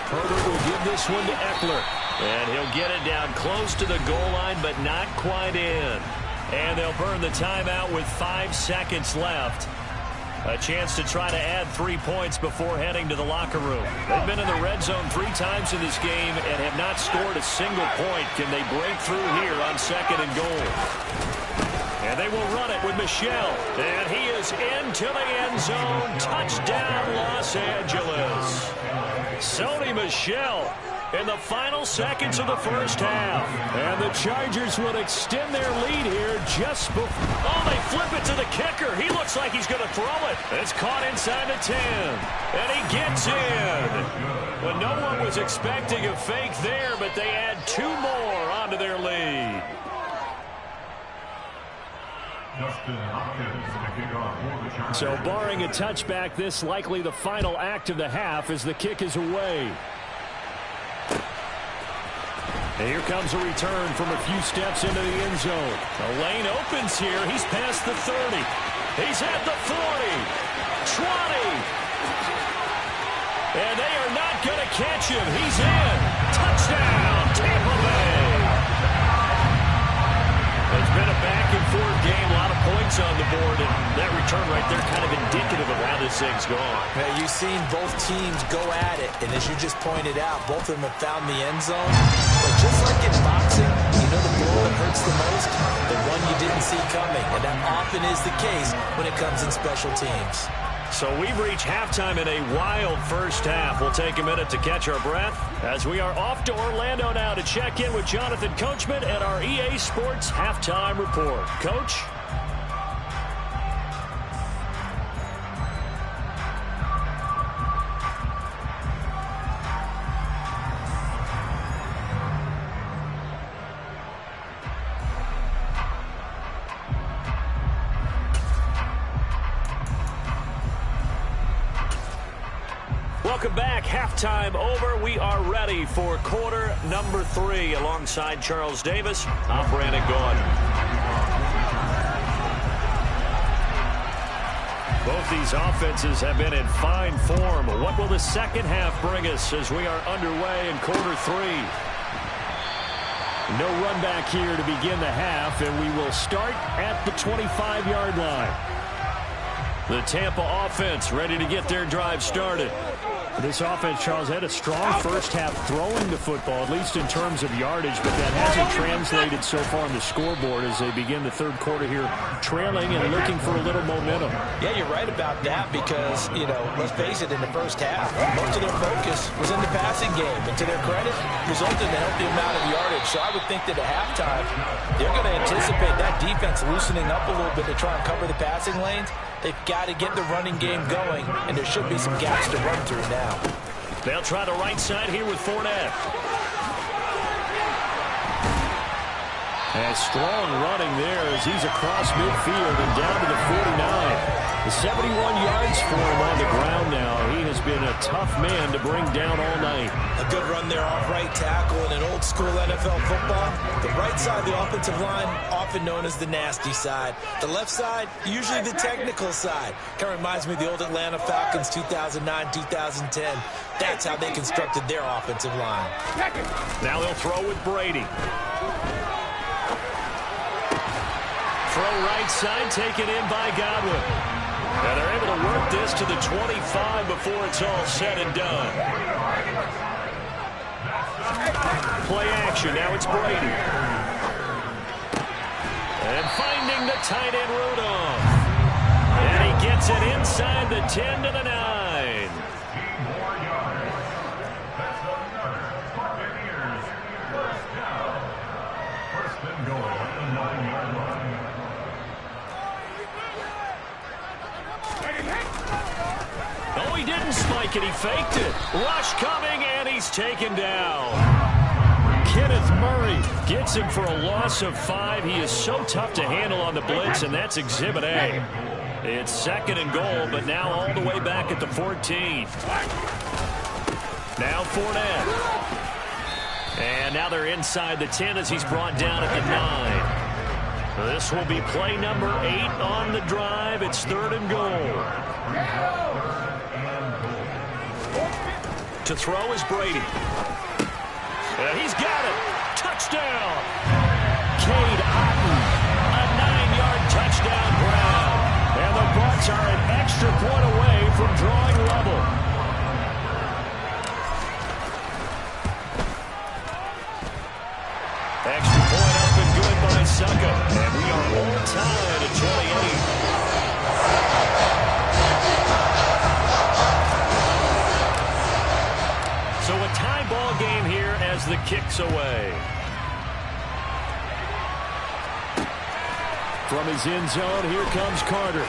Herbert will give this one to Eckler. And he'll get it down close to the goal line, but not quite in. And they'll burn the timeout with 5 seconds left. A chance to try to add 3 points before heading to the locker room. They've been in the red zone 3 times in this game and have not scored a single point. Can they break through here on 2nd and goal? And they will run it with Michel. And he is into the end zone. Touchdown, Los Angeles. Sony Michel in the final seconds of the first half. And the Chargers will extend their lead here just before. Oh, they flip it to the kicker. He looks like he's going to throw it. It's caught inside the 10. And he gets in. Well, no one was expecting a fake there, but they add 2 more onto their lead. So barring a touchback, this likely the final act of the half as the kick is away. And here comes a return from a few steps into the end zone. The lane opens here. He's past the 30. He's at the 40. 20. And they are not going to catch him. He's in. Touchdown, Tampa Bay. It's been a back-and-forth game. A lot of points on the board. And that return right there kind of indicative of how this thing's gone. Yeah, you've seen both teams go at it. And as you just pointed out, both of them have found the end zone. But just like in boxing, you know the blow that hurts the most? The one you didn't see coming, and that often is the case when it comes in special teams. So we've reached halftime in a wild first half. We'll take a minute to catch our breath as we are off to Orlando now to check in with Jonathan Coachman and our EA Sports Halftime Report. Coach? Welcome back. Halftime over. We are ready for quarter number 3. Alongside Charles Davis, I'm Brandon Gaudin. Both these offenses have been in fine form. What will the second half bring us as we are underway in quarter 3? No run back here to begin the half, and we will start at the 25-yard line. The Tampa offense ready to get their drive started. This offense, Charles, had a strong first half throwing the football, at least in terms of yardage, but that hasn't translated so far on the scoreboard as they begin the third quarter here, trailing and looking for a little momentum. Yeah, you're right about that because, you know, let's face it, in the first half, most of their focus was in the passing game. And to their credit, resulted in a healthy amount of yardage. So I would think that at halftime, they're going to anticipate that defense loosening up a little bit to try and cover the passing lanes. They've got to get the running game going, and there should be some gaps to run through now. They'll try the right side here with Fournette. And strong running there as he's across midfield and down to the 49. The 71 yards for him on the ground now. He has been a tough man to bring down all night. A good run there off right tackle in an old school NFL football. The right side of the offensive line, often known as the nasty side. The left side, usually the technical side. Kind of reminds me of the old Atlanta Falcons 2009-2010. That's how they constructed their offensive line. Now they'll throw with Brady. Throw right side, taken in by Godwin. And they're able to work this to the 25 before it's all said and done. Play action, now it's Brady. And finding the tight end Rudolph. And he gets it inside the 10 to the 9. Oh, he didn't spike it. He faked it. Rush coming, and he's taken down. Kenneth Murray gets him for a loss of 5. He is so tough to handle on the blitz, and that's Exhibit A. It's 2nd and goal, but now all the way back at the 14. Now Fournette. And now they're inside the 10 as he's brought down at the 9. This will be play number 8 on the drive. It's 3rd and goal. To throw is Brady. And he's got it. Touchdown. Cade Otton. A 9-yard touchdown grab. And the Bucs are an extra point away from drawing level. Extra point up and good by Succa. And we are all tied at 28. So a tie ball game here as the kick's away. From his end zone, here comes Carter.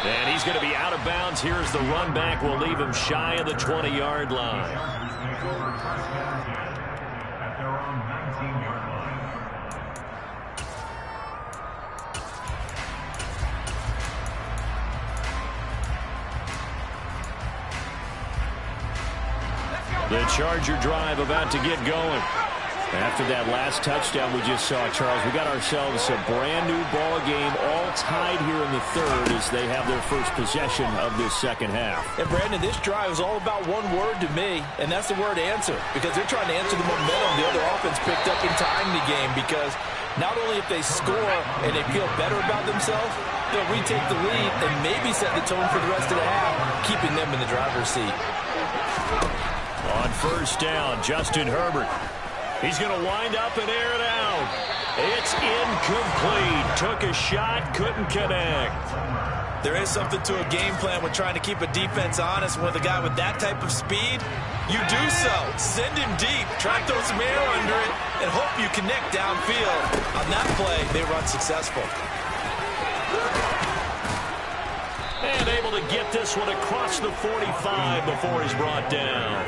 And he's going to be out of bounds here as the run back will leave him shy of the 20-yard line. The Charger drive about to get going. After that last touchdown we just saw, Charles, we got ourselves a brand new ball game, all tied here in the 3rd as they have their first possession of this second half. And Brandon, this drive is all about one word to me, and that's the word answer, because they're trying to answer the momentum the other offense picked up in tying the game, because not only if they score and they feel better about themselves, they'll retake the lead and maybe set the tone for the rest of the half, keeping them in the driver's seat. On first down, Justin Herbert. He's going to wind up and air it out. It's incomplete. Took a shot, couldn't connect. There is something to a game plan with trying to keep a defense honest. With a guy with that type of speed, you do so. Send him deep, try to throw some air under it, and hope you connect downfield. On that play, they were unsuccessful. And able to get this one across the 45 before he's brought down.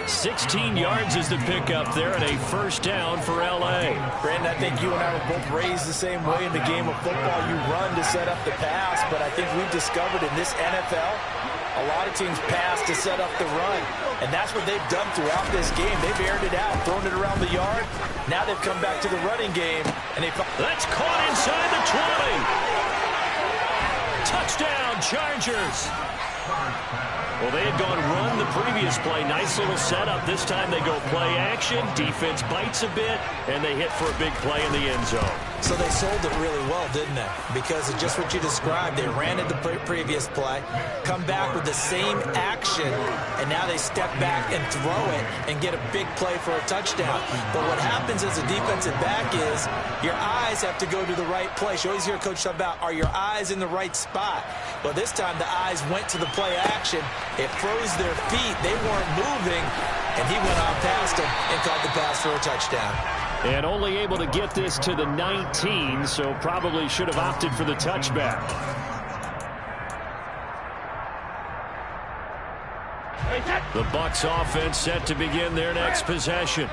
16 yards is the pickup there, and a first down for L.A. Brandon, I think you and I were both raised the same way in the game of football. You run to set up the pass, but I think we've discovered in this NFL, a lot of teams pass to set up the run, and that's what they've done throughout this game. They've aired it out, thrown it around the yard. Now they've come back to the running game, and that's caught inside the 20. Touchdown, Chargers. Well, they had gone run the previous play. Nice little setup. This time they go play action. Defense bites a bit, and they hit for a big play in the end zone. So they sold it really well, didn't they? Because of just what you described. They ran it the previous play, come back with the same action, and now they step back and throw it and get a big play for a touchdown. But what happens as a defensive back is your eyes have to go to the right place. You always hear Coach talk about, are your eyes in the right spot? Well, this time the eyes went to the play action. It froze their feet. They weren't moving, and he went on past them and caught the pass for a touchdown. And only able to get this to the 19, so probably should have opted for the touchback. The Bucs offense set to begin their next possession.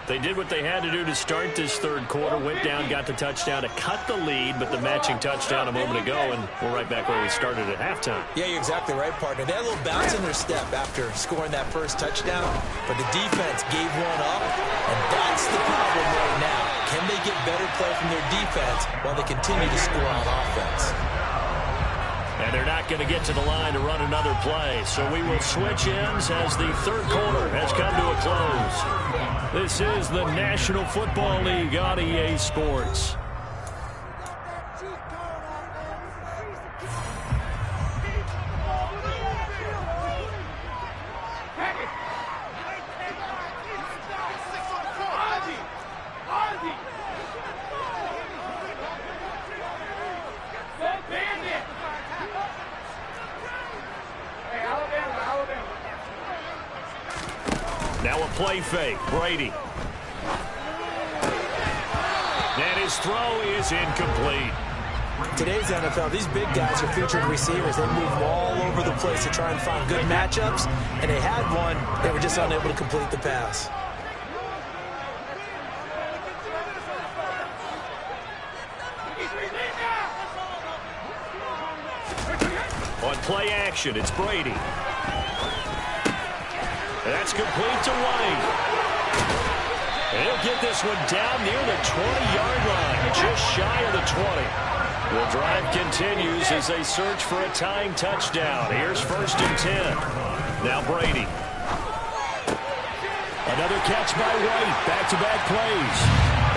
They did what they had to do to start this third quarter, went down, got the touchdown to cut the lead, but the matching touchdown a moment ago, and we're right back where we started at halftime. Yeah, you're exactly right, partner. They had a little bounce in their step after scoring that first touchdown, but the defense gave one up, and that's the problem right now. Can they get better play from their defense while they continue to score on offense? And they're not going to get to the line to run another play, so we will switch ends as the third quarter has come to a close. This is the National Football League on EA Sports. Now a play fake. Brady. And his throw is incomplete. Today's NFL, these big guys are featured receivers. They move all over the place to try and find good matchups, and they had one. They were just unable to complete the pass. On play action, it's Brady. That's complete to White. And he'll get this one down near the 20-yard line, just shy of the 20. The drive continues as they search for a tying touchdown. Here's 1st and 10. Now Brady. Another catch by White. Back-to-back plays.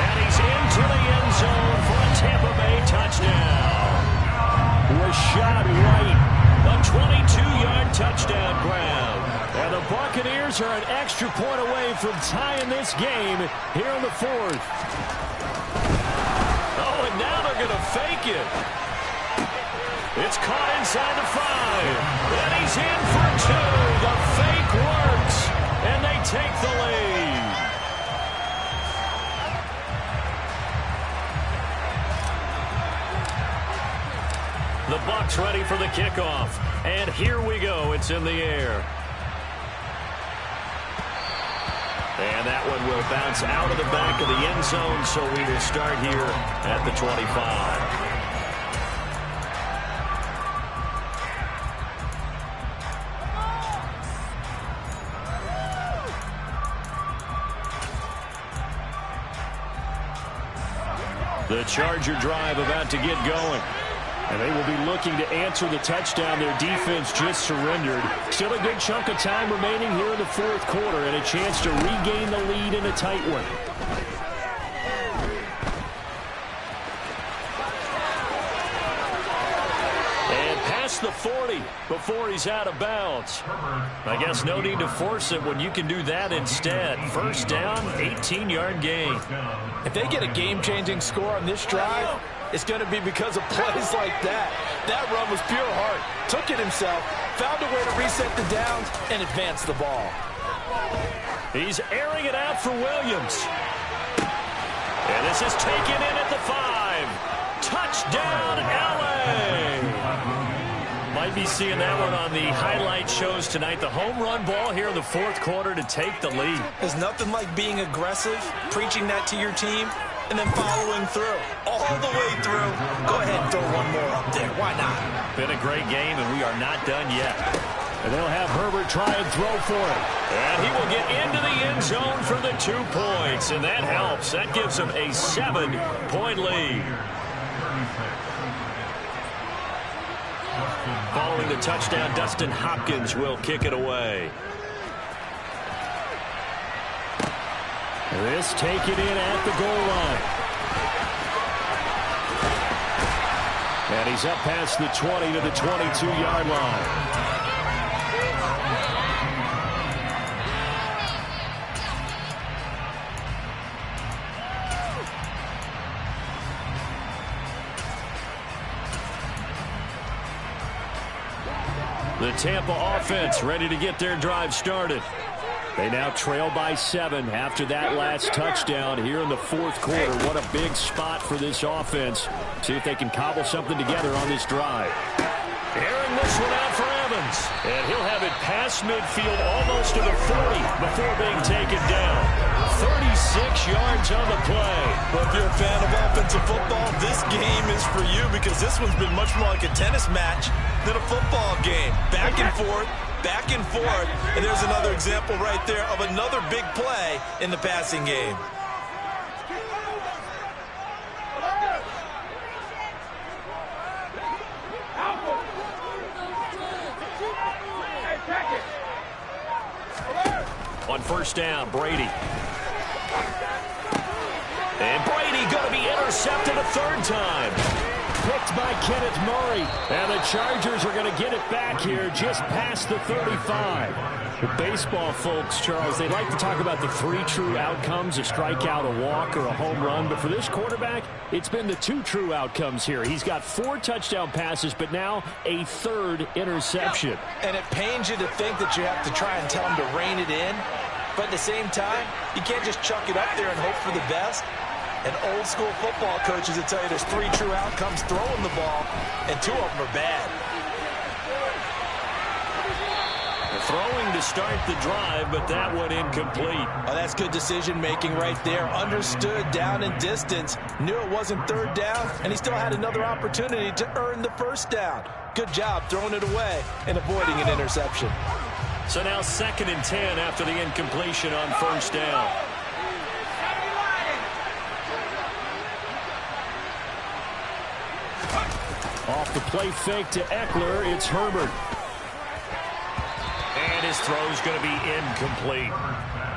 And he's into the end zone for a Tampa Bay touchdown. Rashad White, a 22-yard touchdown grab. And the Buccaneers are an extra point away from tying this game here in the fourth. Oh, and now they're going to fake it. It's caught inside the 5. And he's in for 2. The fake works. And they take the lead. The Bucs ready for the kickoff. And here we go. It's in the air. And that one will bounce out of the back of the end zone, so we will start here at the 25. The Charger drive about to get going. And they will be looking to answer the touchdown their defense just surrendered. Still a good chunk of time remaining here in the fourth quarter and a chance to regain the lead in a tight one. past the 40 before he's out of bounds. I guess no need to force it when you can do that instead. First down, 18-yard gain. If they get a game-changing score on this drive, it's going to be because of plays like that. That run was pure heart. Took it himself, found a way to reset the downs, and advance the ball. He's airing it out for Williams. And this is taken in at the 5. Touchdown, L.A. Might be seeing that one on the highlight shows tonight. The home run ball here in the fourth quarter to take the lead. There's nothing like being aggressive, preaching that to your team, and then following through. All the way through. Go ahead and throw one more up there. Why not? Been a great game, and we are not done yet. And they'll have Herbert try and throw for it. And he will get into the end zone for the 2 points, and that helps. That gives him a 7-point lead. Following the touchdown, Dustin Hopkins will kick it away. This taken in at the goal line. And he's up past the 20 to the 22-yard line. The Tampa offense ready to get their drive started. They now trail by 7 after that last touchdown here in the fourth quarter. What a big spot for this offense. See if they can cobble something together on this drive. Airing this one out for Evans. And he'll have it past midfield almost to the 40 before being taken down. 36 yards on the play. Well, if you're a fan of offensive football, this game is for you because this one's been much more like a tennis match than a football game. Back and forth. Back and forth, and there's another example right there of another big play in the passing game. On first down, Brady. And Brady going to be intercepted a 3rd time. Picked by Kenneth Murray. And the Chargers are going to get it back here just past the 35. The baseball folks, Charles, they like to talk about the 3 true outcomes, a strikeout, a walk, or a home run. But for this quarterback, it's been the 2 true outcomes here. He's got 4 touchdown passes, but now a 3rd interception. And it pains you to think that you have to try and tell him to rein it in. But at the same time, you can't just chuck it up there and hope for the best. And old school football coaches will tell you there's 3 true outcomes throwing the ball, and 2 of them are bad. Throwing to start the drive, but that one incomplete. Oh, that's good decision-making right there. Understood down and distance. Knew it wasn't 3rd down, and he still had another opportunity to earn the 1st down. Good job throwing it away and avoiding an interception. So now 2nd and 10 after the incompletion on first down. Off the play fake to Eckler, it's Herbert. And his throw's going to be incomplete.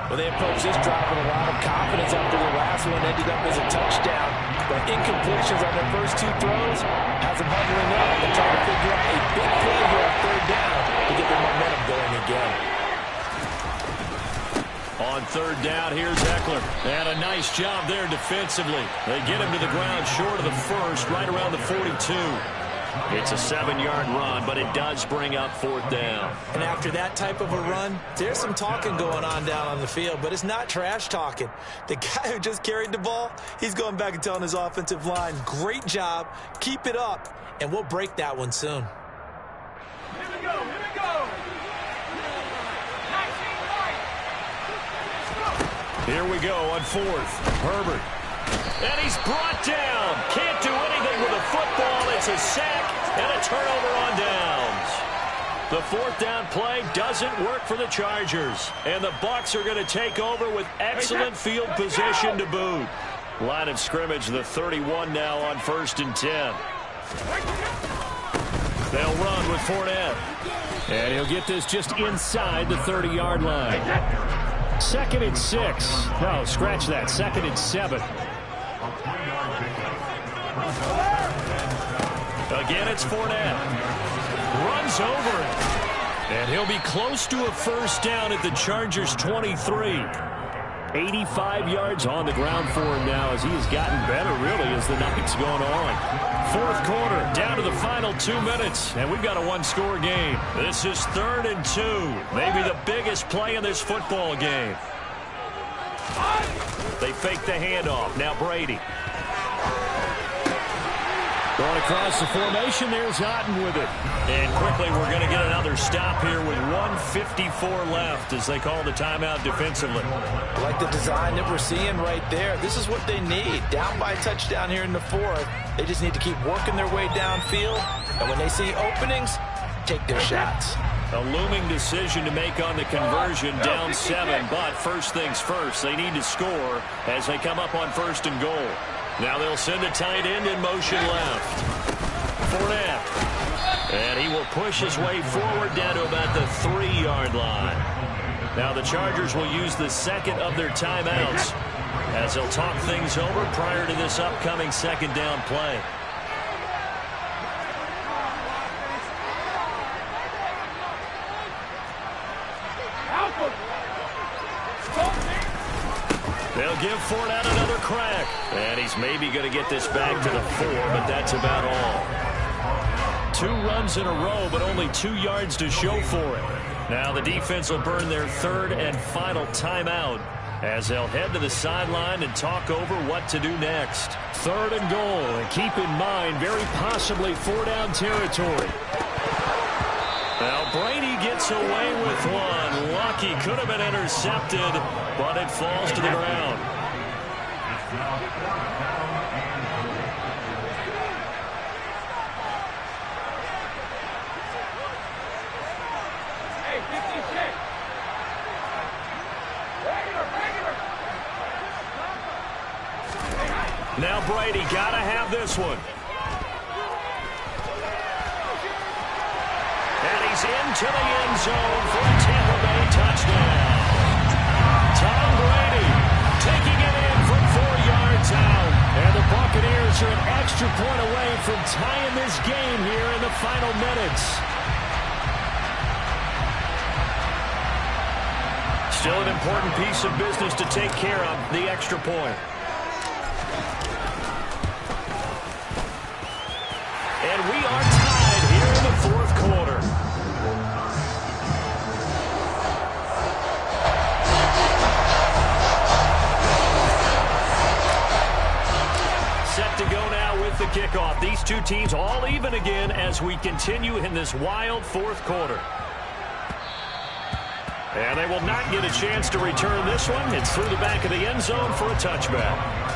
Well, they approached this drive with a lot of confidence after the last one ended up as a touchdown. But incompletions on their first 2 throws has them huddling up and trying to figure out a big play here on 3rd down to get their momentum going again. On 3rd down, here's Eckler. And a nice job there defensively. They get him to the ground short of the 1st, right around the 42. It's a 7-yard run, but it does bring up 4th down. And after that type of a run, there's some talking going on down on the field, but it's not trash talking. The guy who just carried the ball, he's going back and telling his offensive line, great job, keep it up, and we'll break that one soon. Here we go, here we go. Here we go on 4th. Herbert. And he's brought down. Can't do anything with a football. It's a sack and a turnover on downs. The 4th down play doesn't work for the Chargers. And the Bucs are going to take over with excellent field position to boot. Line of scrimmage, the 31 now on 1st and 10. They'll run with Fournette. And he'll get this just inside the 30-yard line. 2nd and 6. No, scratch that. 2nd and 7. Again, it's Fournette. runs over it. And he'll be close to a first down at the Chargers' 23. 85 yards on the ground for him now as he has gotten better, really, as the night's gone on. Fourth quarter, down to the final 2 minutes, and we've got a one-score game. This is 3rd and 2, maybe the biggest play in this football game. They fake the handoff. Now Brady. Going across the formation, there's Otten with it. And quickly, we're going to get another stop here with 1:54 left as they call the timeout defensively. I like the design that we're seeing right there. This is what they need. Down by a touchdown here in the fourth. They just need to keep working their way downfield. And when they see openings, take their shots. A looming decision to make on the conversion, down 7. But first things first, they need to score as they come up on 1st and goal. Now they'll send a tight end in motion left. Fournette. And he will push his way forward down to about the 3-yard line. Now the Chargers will use the second of their timeouts as they'll talk things over prior to this upcoming second down play. They'll give Fournette another crack. And he's maybe going to get this back to the 4, but that's about all. 2 runs in a row, but only 2 yards to show for it. Now the defense will burn their 3rd and final timeout as they'll head to the sideline and talk over what to do next. 3rd and goal, and keep in mind, very possibly 4-down territory. Now Brady gets away with one. Lucky, could have been intercepted, but it falls to the ground. Now Brady got to have this one. And he's into the end zone for a Tampa Bay touchdown. Tom Brady taking it in from 4 yards out. And the Buccaneers are an extra point away from tying this game here in the final minutes. Still an important piece of business to take care of, the extra point. And we are tied here in the fourth quarter. Set to go now with the kickoff. These two teams all even again as we continue in this wild fourth quarter. And they will not get a chance to return this one. It's through the back of the end zone for a touchback.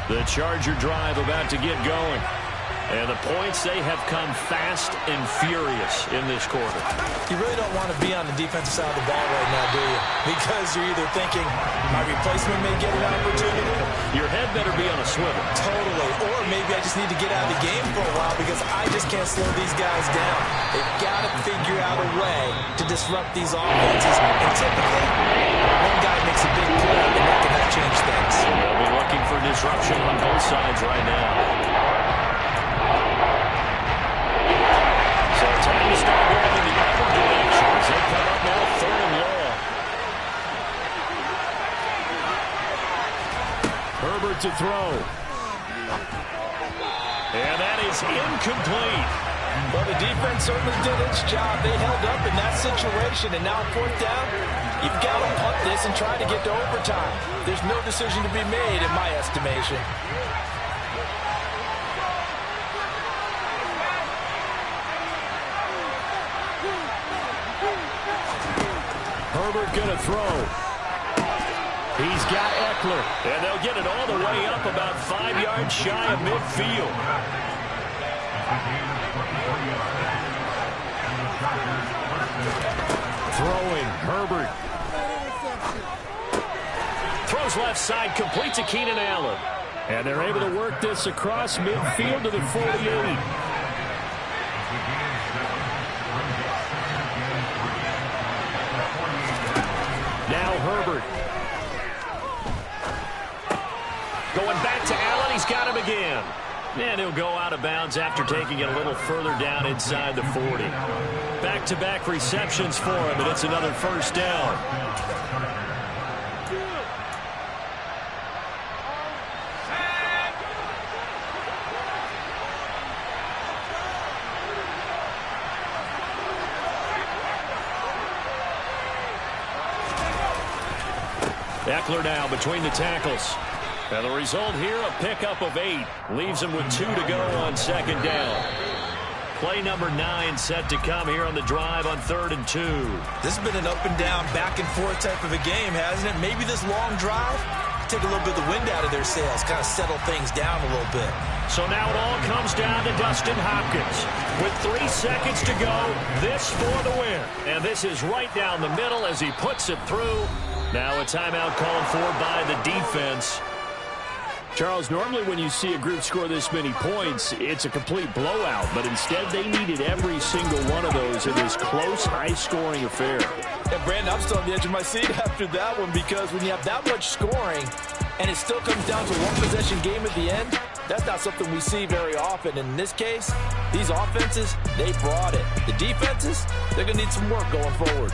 The Charger drive about to get going. And the points, they have come fast and furious in this quarter. You really don't want to be on the defensive side of the ball right now, do you? Because you're either thinking, my replacement may get an opportunity. Your head better be on a swivel. Totally. Or maybe I just need to get out of the game for a while because I just can't slow these guys down. They've got to figure out a way to disrupt these offenses. And typically, one guy makes a big play, and that can help change things. They'll be looking for disruption on both sides right now. So time to start going in the other direction as they come up now 3rd and long. Herbert to throw. And that is incomplete. Well, the defense certainly did its job. They held up in that situation, and now 4th down, you've got to punt this and try to get to overtime. There's no decision to be made in my estimation. Herbert going to throw. He's got Eckler. And they'll get it all the way up about 5 yards shy of midfield. Throwing, Herbert. Throws left side, complete to Keenan Allen. And they're able to work this across midfield to the 48. Now Herbert. Going back to Allen. He's got him again. And he'll go out of bounds after taking it a little further down inside the 40. Back-to-back receptions for him, and it's another first down. Eckler now between the tackles. And the result here, a pickup of 8. Leaves him with 2 to go on second down. Play number 9 set to come here on the drive on 3rd and 2. This has been an up and down, back and forth type of a game, hasn't it? Maybe this long drive, take a little bit of the wind out of their sails, kind of settle things down a little bit. So now it all comes down to Dustin Hopkins. With 3 seconds to go, this for the win. And this is right down the middle as he puts it through. Now a timeout called for by the defense. Charles, normally when you see a group score this many points, it's a complete blowout. But instead, they needed every single one of those in this close, high-scoring affair. And Brandon, I'm still on the edge of my seat after that one, because when you have that much scoring and it still comes down to one possession game at the end, that's not something we see very often. And in this case, these offenses, they brought it. The defenses, they're going to need some work going forward.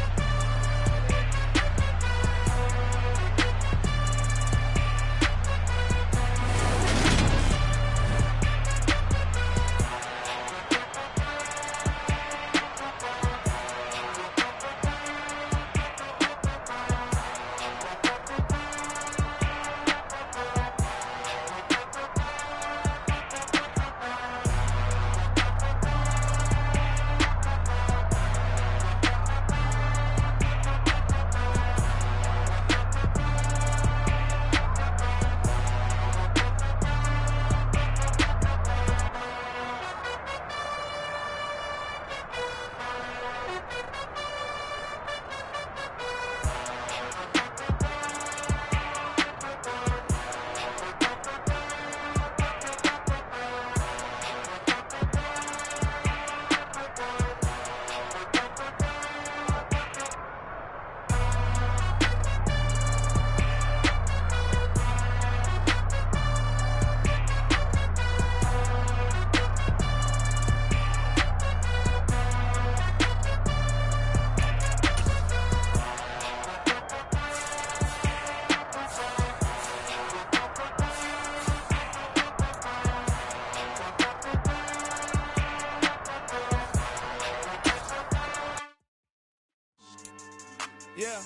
Yeah.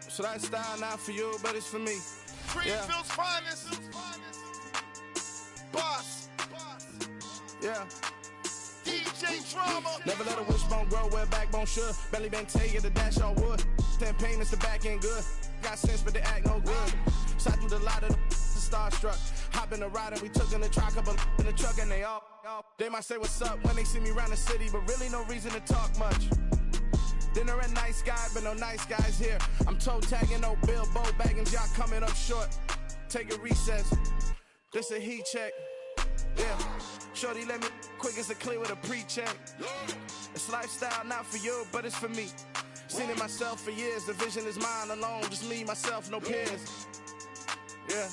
So that style not for you, but it's for me. Greenfield's finest. Boss. Yeah. DJ Drama. Never let a wishbone grow where backbone should. Belly been take it, the dash all wood. 10 payments, the back end good. Got sense, but they act no good. Shot through the lot of the starstruck. Hop in the ride and we took in the truck, couple in the truck and they all. They might say what's up when they see me around the city, but really no reason to talk much. Dinner a nice guy, but no nice guys here. I'm toe tagging, no Bilbo bagging, y'all coming up short. Take a recess. This a heat check. Yeah. Shorty let me quick as a clear with a pre-check. It's lifestyle not for you, but it's for me. Seen it myself for years. The vision is mine alone. Just me, myself, no peers. Yeah.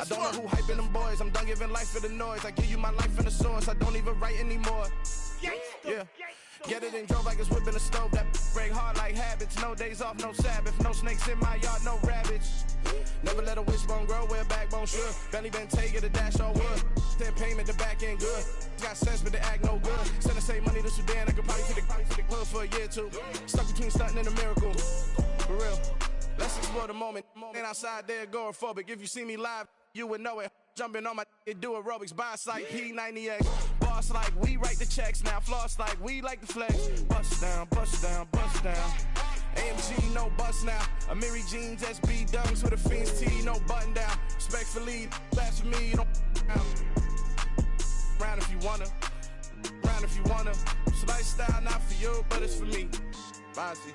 I don't know who hyping them boys. I'm done giving life for the noise. I give you my life in the source. I don't even write anymore. Yeah. Get it and drove like it's whipping a stove. That break hard like habits. No days off, no Sabbath. No snakes in my yard, no rabbits. Never let a wishbone grow where backbone should. Belly been take it, a dash all wood. 10 payment, the back end good. Got sense, but they act no good. Send the same money to Sudan. I could probably take the club for a year or two. Stuck between stunting and a miracle. For real. Let's explore the moment. Ain't outside there agoraphobic. If you see me live, you would know it. Jumping on my do aerobics, boss like P90X. Boss like we write the checks now. Floss like we like the flex. Bust down, bust down, bust down. AMG, no bust now. Amiri jeans, SB dunks with a Fiends T, no button down. Respectfully, that's for me, you don't round if you wanna. Round if you wanna. So lifestyle not for you, but it's for me. Bossy.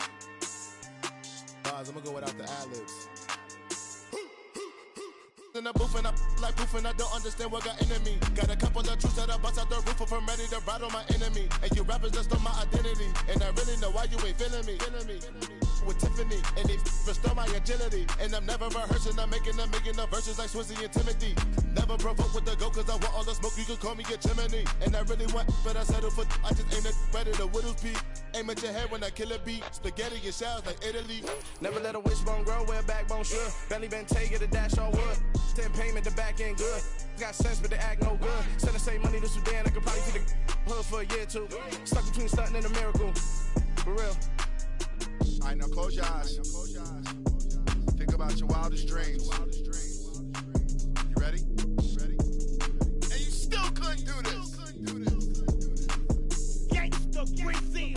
Bars, I'm gonna go without the ad-libs. In the booth and I like proof and I don't understand what got into me. Got a couple of truths that I bust out the roof if I'm ready to rattle my enemy. And you rappers just on my identity. And I really know why you ain't feeling me. with Tiffany. And they restore my agility. And I'm never rehearsing, I'm making the verses like Swizzy and Timothy. Never provoke with the go, cause I want all the smoke, you can call me a chimney. And I really want, but I settle for, I just aim at ready to Whittles Peak. Aim at your head when I kill a beat. Spaghetti and shells like Italy. Never let a wishbone grow where a backbone should. Belly been take the dash all wood. 10 payment, the back end good. Got sense, but the act no good. Send the same money to Sudan, I could probably see the hood for a year or two. Stuck between stunting and a miracle. For real. I know, close your eyes. Think about your wildest dreams. You ready? And you still couldn't do this. Gangsta Brazil.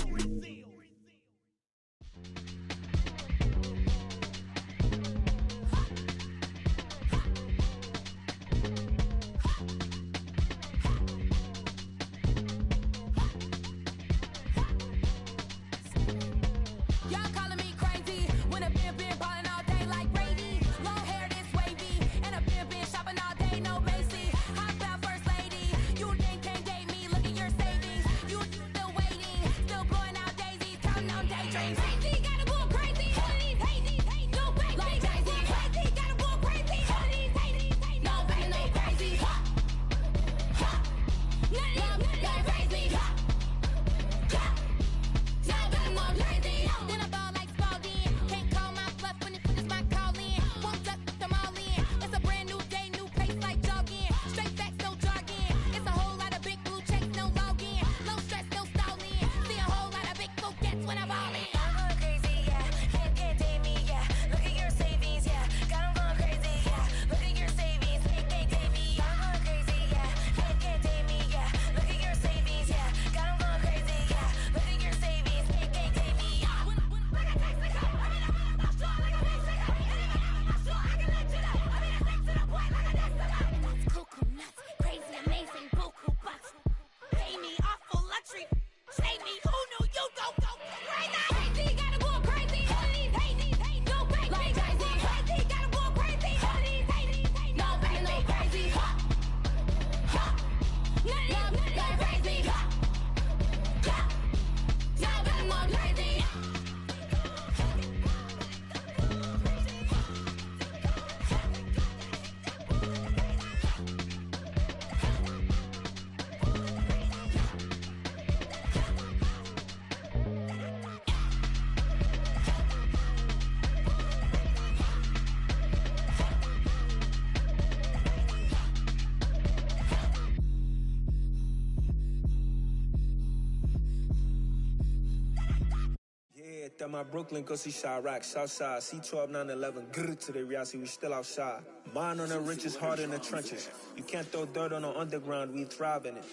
That my Brooklyn, go see Chirac, Southside, C12, 911, grrr to the reality, we still outside. Mine on the richest, heart in the trenches. You can't throw dirt on the underground, we thrive in it.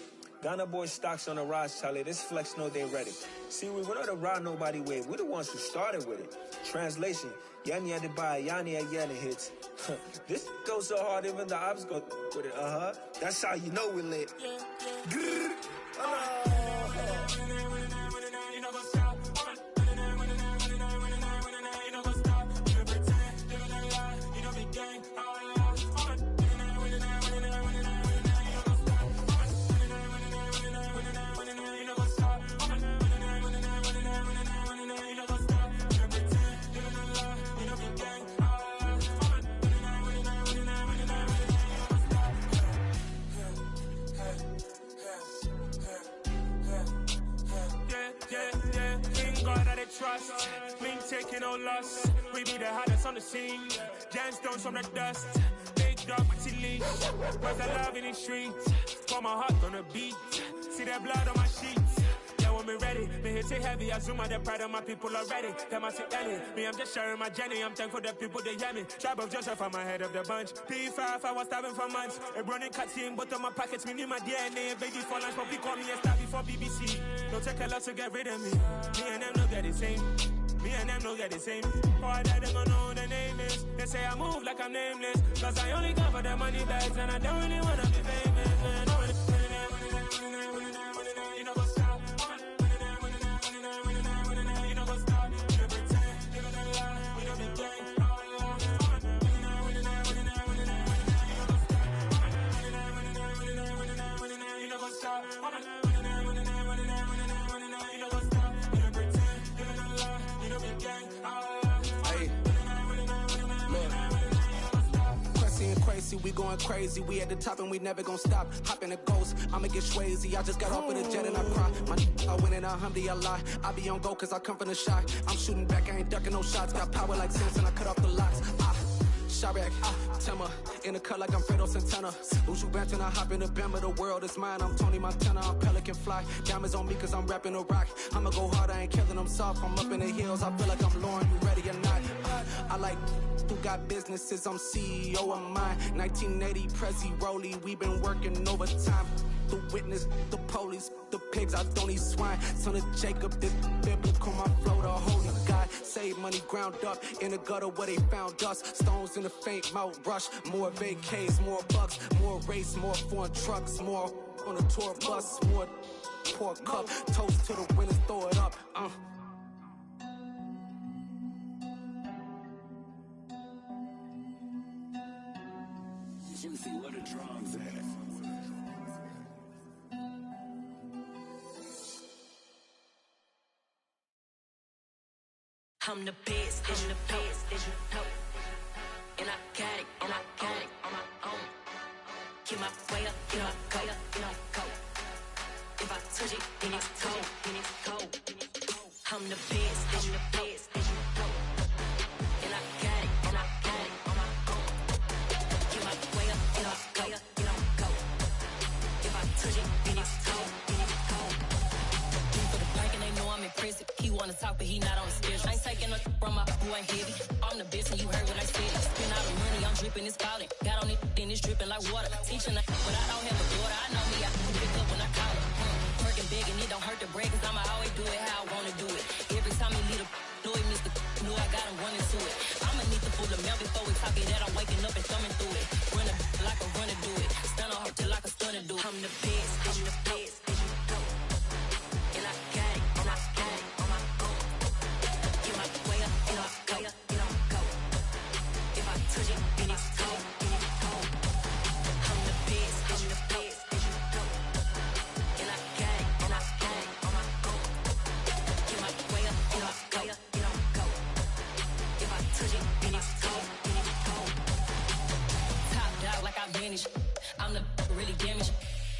Ghana boys stocks on the rise, Charlie, this flex know they ready. See, we not the ride nobody wave, we the ones who started with it. Translation, Yani had to buy, Yani had Yanni hits. This goes so hard, even the ops go with it, That's how you know we lit. Grrr. Trust, we ain't taking no loss. We be the hottest on the scene. Gemstones from the dust. Big dog with leash. Where's the love in the streets? Pour my heart on the beat. See that blood on my sheets. Yeah, when me ready, me hit it heavy. I zoom out the pride of my people already. Them I see Ellie. Me, I'm just sharing my journey. I'm thankful the people they hear me. Tribe of Joseph, I'm ahead of the bunch. P5, I was starving for months. A running cut in, but on my pockets, me need my DNA. Baby for lunch, but call me a star before BBC. Don't take a lot to get rid of me. Me and them no get the same. Me and them no get the same. All that they gonna know the name is. They say I move like I'm nameless. Cause I only come for the money bags and I don't really wanna be famous, man. You know what's up? You know what's up? You pretend, you don't lie, you don't be gang. You know what's up? You know what's up? You pretend, you don't lie, you don't be gang. lazy, we going crazy. We at the top and we never gonna stop. Hop in a ghost, I'ma get swayzy. I just got off with a jet and I cry. I win in a Humvee, I lie. I be on go cause I come from the shot. I'm shooting back, I ain't ducking no shots. Got power like Samson, I cut off the locks. Sharek, Timmer, in the cut like I'm Fredo Santana. Uju Banton, I hop in the Bama, the world is mine. I'm Tony Montana, I'm Pelican Fly. Diamonds on me cause I'm rapping a rock. I'ma go hard, I ain't killing them soft. I'm up in the hills, I feel like I'm Lauren, you ready or not? I like who got businesses, I'm CEO of mine. 1980 Prezi Rolly, we been working overtime. The witness, the police, the pigs, I don't eat swine. Son of Jacob, this biblical, my flow, the holy God. Save money ground up in the gutter where they found us. Stones in the faint mouth rush. More vacays, more bucks, more race, more foreign trucks, more on a tour bus, more pork cup. Toast to the winners, throw it up. Juicy, where the drums at? I'm the best, and the best, and you know. And I got it, and I got it on my own. Get my way up, get my go, get my go. If I touch it, then it's cold, then it's cold. I'm the best, and the best, and you know. And I got it, and I got it on my own. Get my way up, get my go, get my go. If I touch it, then it's cold, then it's cold. For the bank and they know I'm impressive. He wanna talk, but he not on the schedule. I ain't taking no from my who ain't heavy. I'm the best and you heard what I said. Spend all the money, I'm dripping, it's falling. Got on it, then it's dripping like water. Teaching but I don't have a daughter. I know me, I can pick up when I call her. Working big and it don't hurt to break, cause I'ma always do it how I wanna do it. Every time he lead a do it, Mr. Knew I got him running to it. I'ma need to pull the mail before we talk it that I'm waking up and thumbing through it. Run like a runner do it. Stun on her till like a stunner do it. I'm the best, I'm the best, and you know. And I got it, and I got it on my own. Get my way up, and I go, and I go. If I touch it, then it's cold, then it's cold. I'm the best, I'm the best, and you know. And I got it, and I got it on my own. Get my way up, and I go, and I go. If I touch it, then it's cold, then it's cold. Top dog like I manage. I'm the really damaged.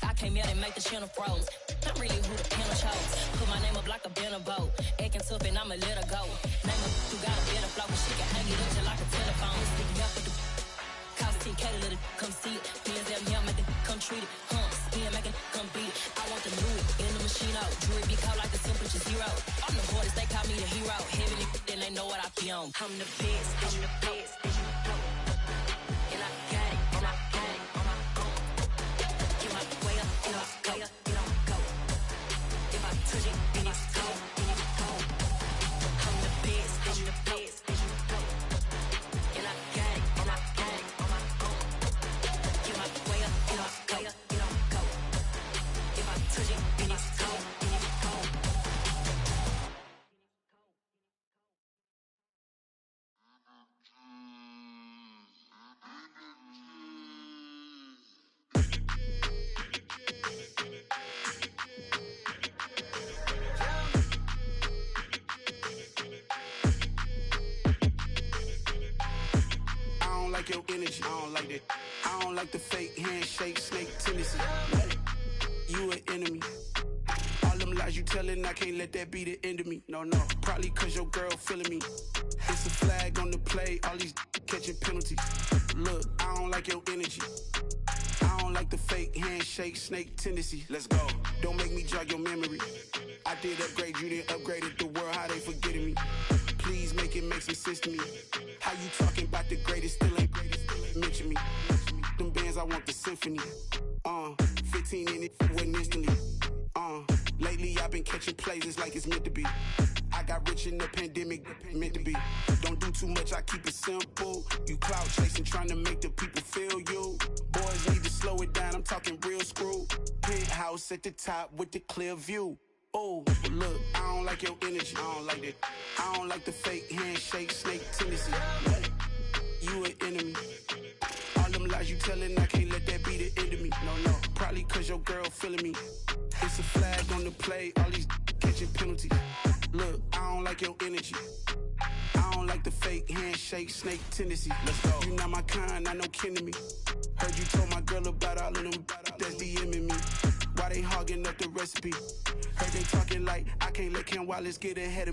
I came out and make the channel froze. I'm really who the panel chose. Put my name up like a banner boat. Acting tough and I'ma let her go. Name her who got a better flow, but she can hang it up just like a telephone. Stick up with the cost 10K to let it come see it. Hands down here, make it come treat it. Spin, make it come beat it. I want the new it in the machine out. Jewelry be caught like the temperature zero. I'm the hardest, they call me the hero. Heaven then they know what I be on. I'm the best, I'm the best, and you know. And I got it, and I got it on my own. Get my way up, and I go, and I go. If I touch it, then it's cold, then it's cold. I'm the best, I'm the best, and you know. And I got it, and I got it on my own. Get my way up, and I go, and I go. If I touch it, then it's cold, then it's cold. I don't like your energy, I don't like that. I don't like the fake handshake, snake tendency. You an enemy. All them lies you telling, I can't let that be the end of me. No, probably cause your girl feeling me. It's a flag on the play, all these catching penalties. Look, I don't like your energy. I don't like the fake handshake, snake tendency. Let's go. Don't make me jog your memory. I did upgrade, you didn't upgrade it. The world, how they forgetting me. Please make it make some sense to me. How you talking about the greatest, still ain't greatest, mention me. Them bands, I want the symphony. 15 in it, wasn't instantly. Lately I've been catching plays, it's like it's meant to be. I got rich in the pandemic, meant to be. Don't do too much, I keep it simple. You clout chasing, trying to make the people feel you. Boys need to slow it down, I'm talking real screw. Penthouse at the top with the clear view. Oh, look, I don't like your energy, I don't like that. I don't like the fake handshake, snake tendency. You an enemy. All them lies you telling, I can't let that be the end of me. No, probably cause your girl feeling me. It's a flag on the play, all these catching penalties. Look, I don't like your energy. I don't like the fake handshake, snake tendency. Let's go. You not my kind, I know kin to me. Heard you told my girl about all of them that's DMing me. Why they hogging up the recipe? Heard they talking like I can't let Ken Wallace get ahead of me.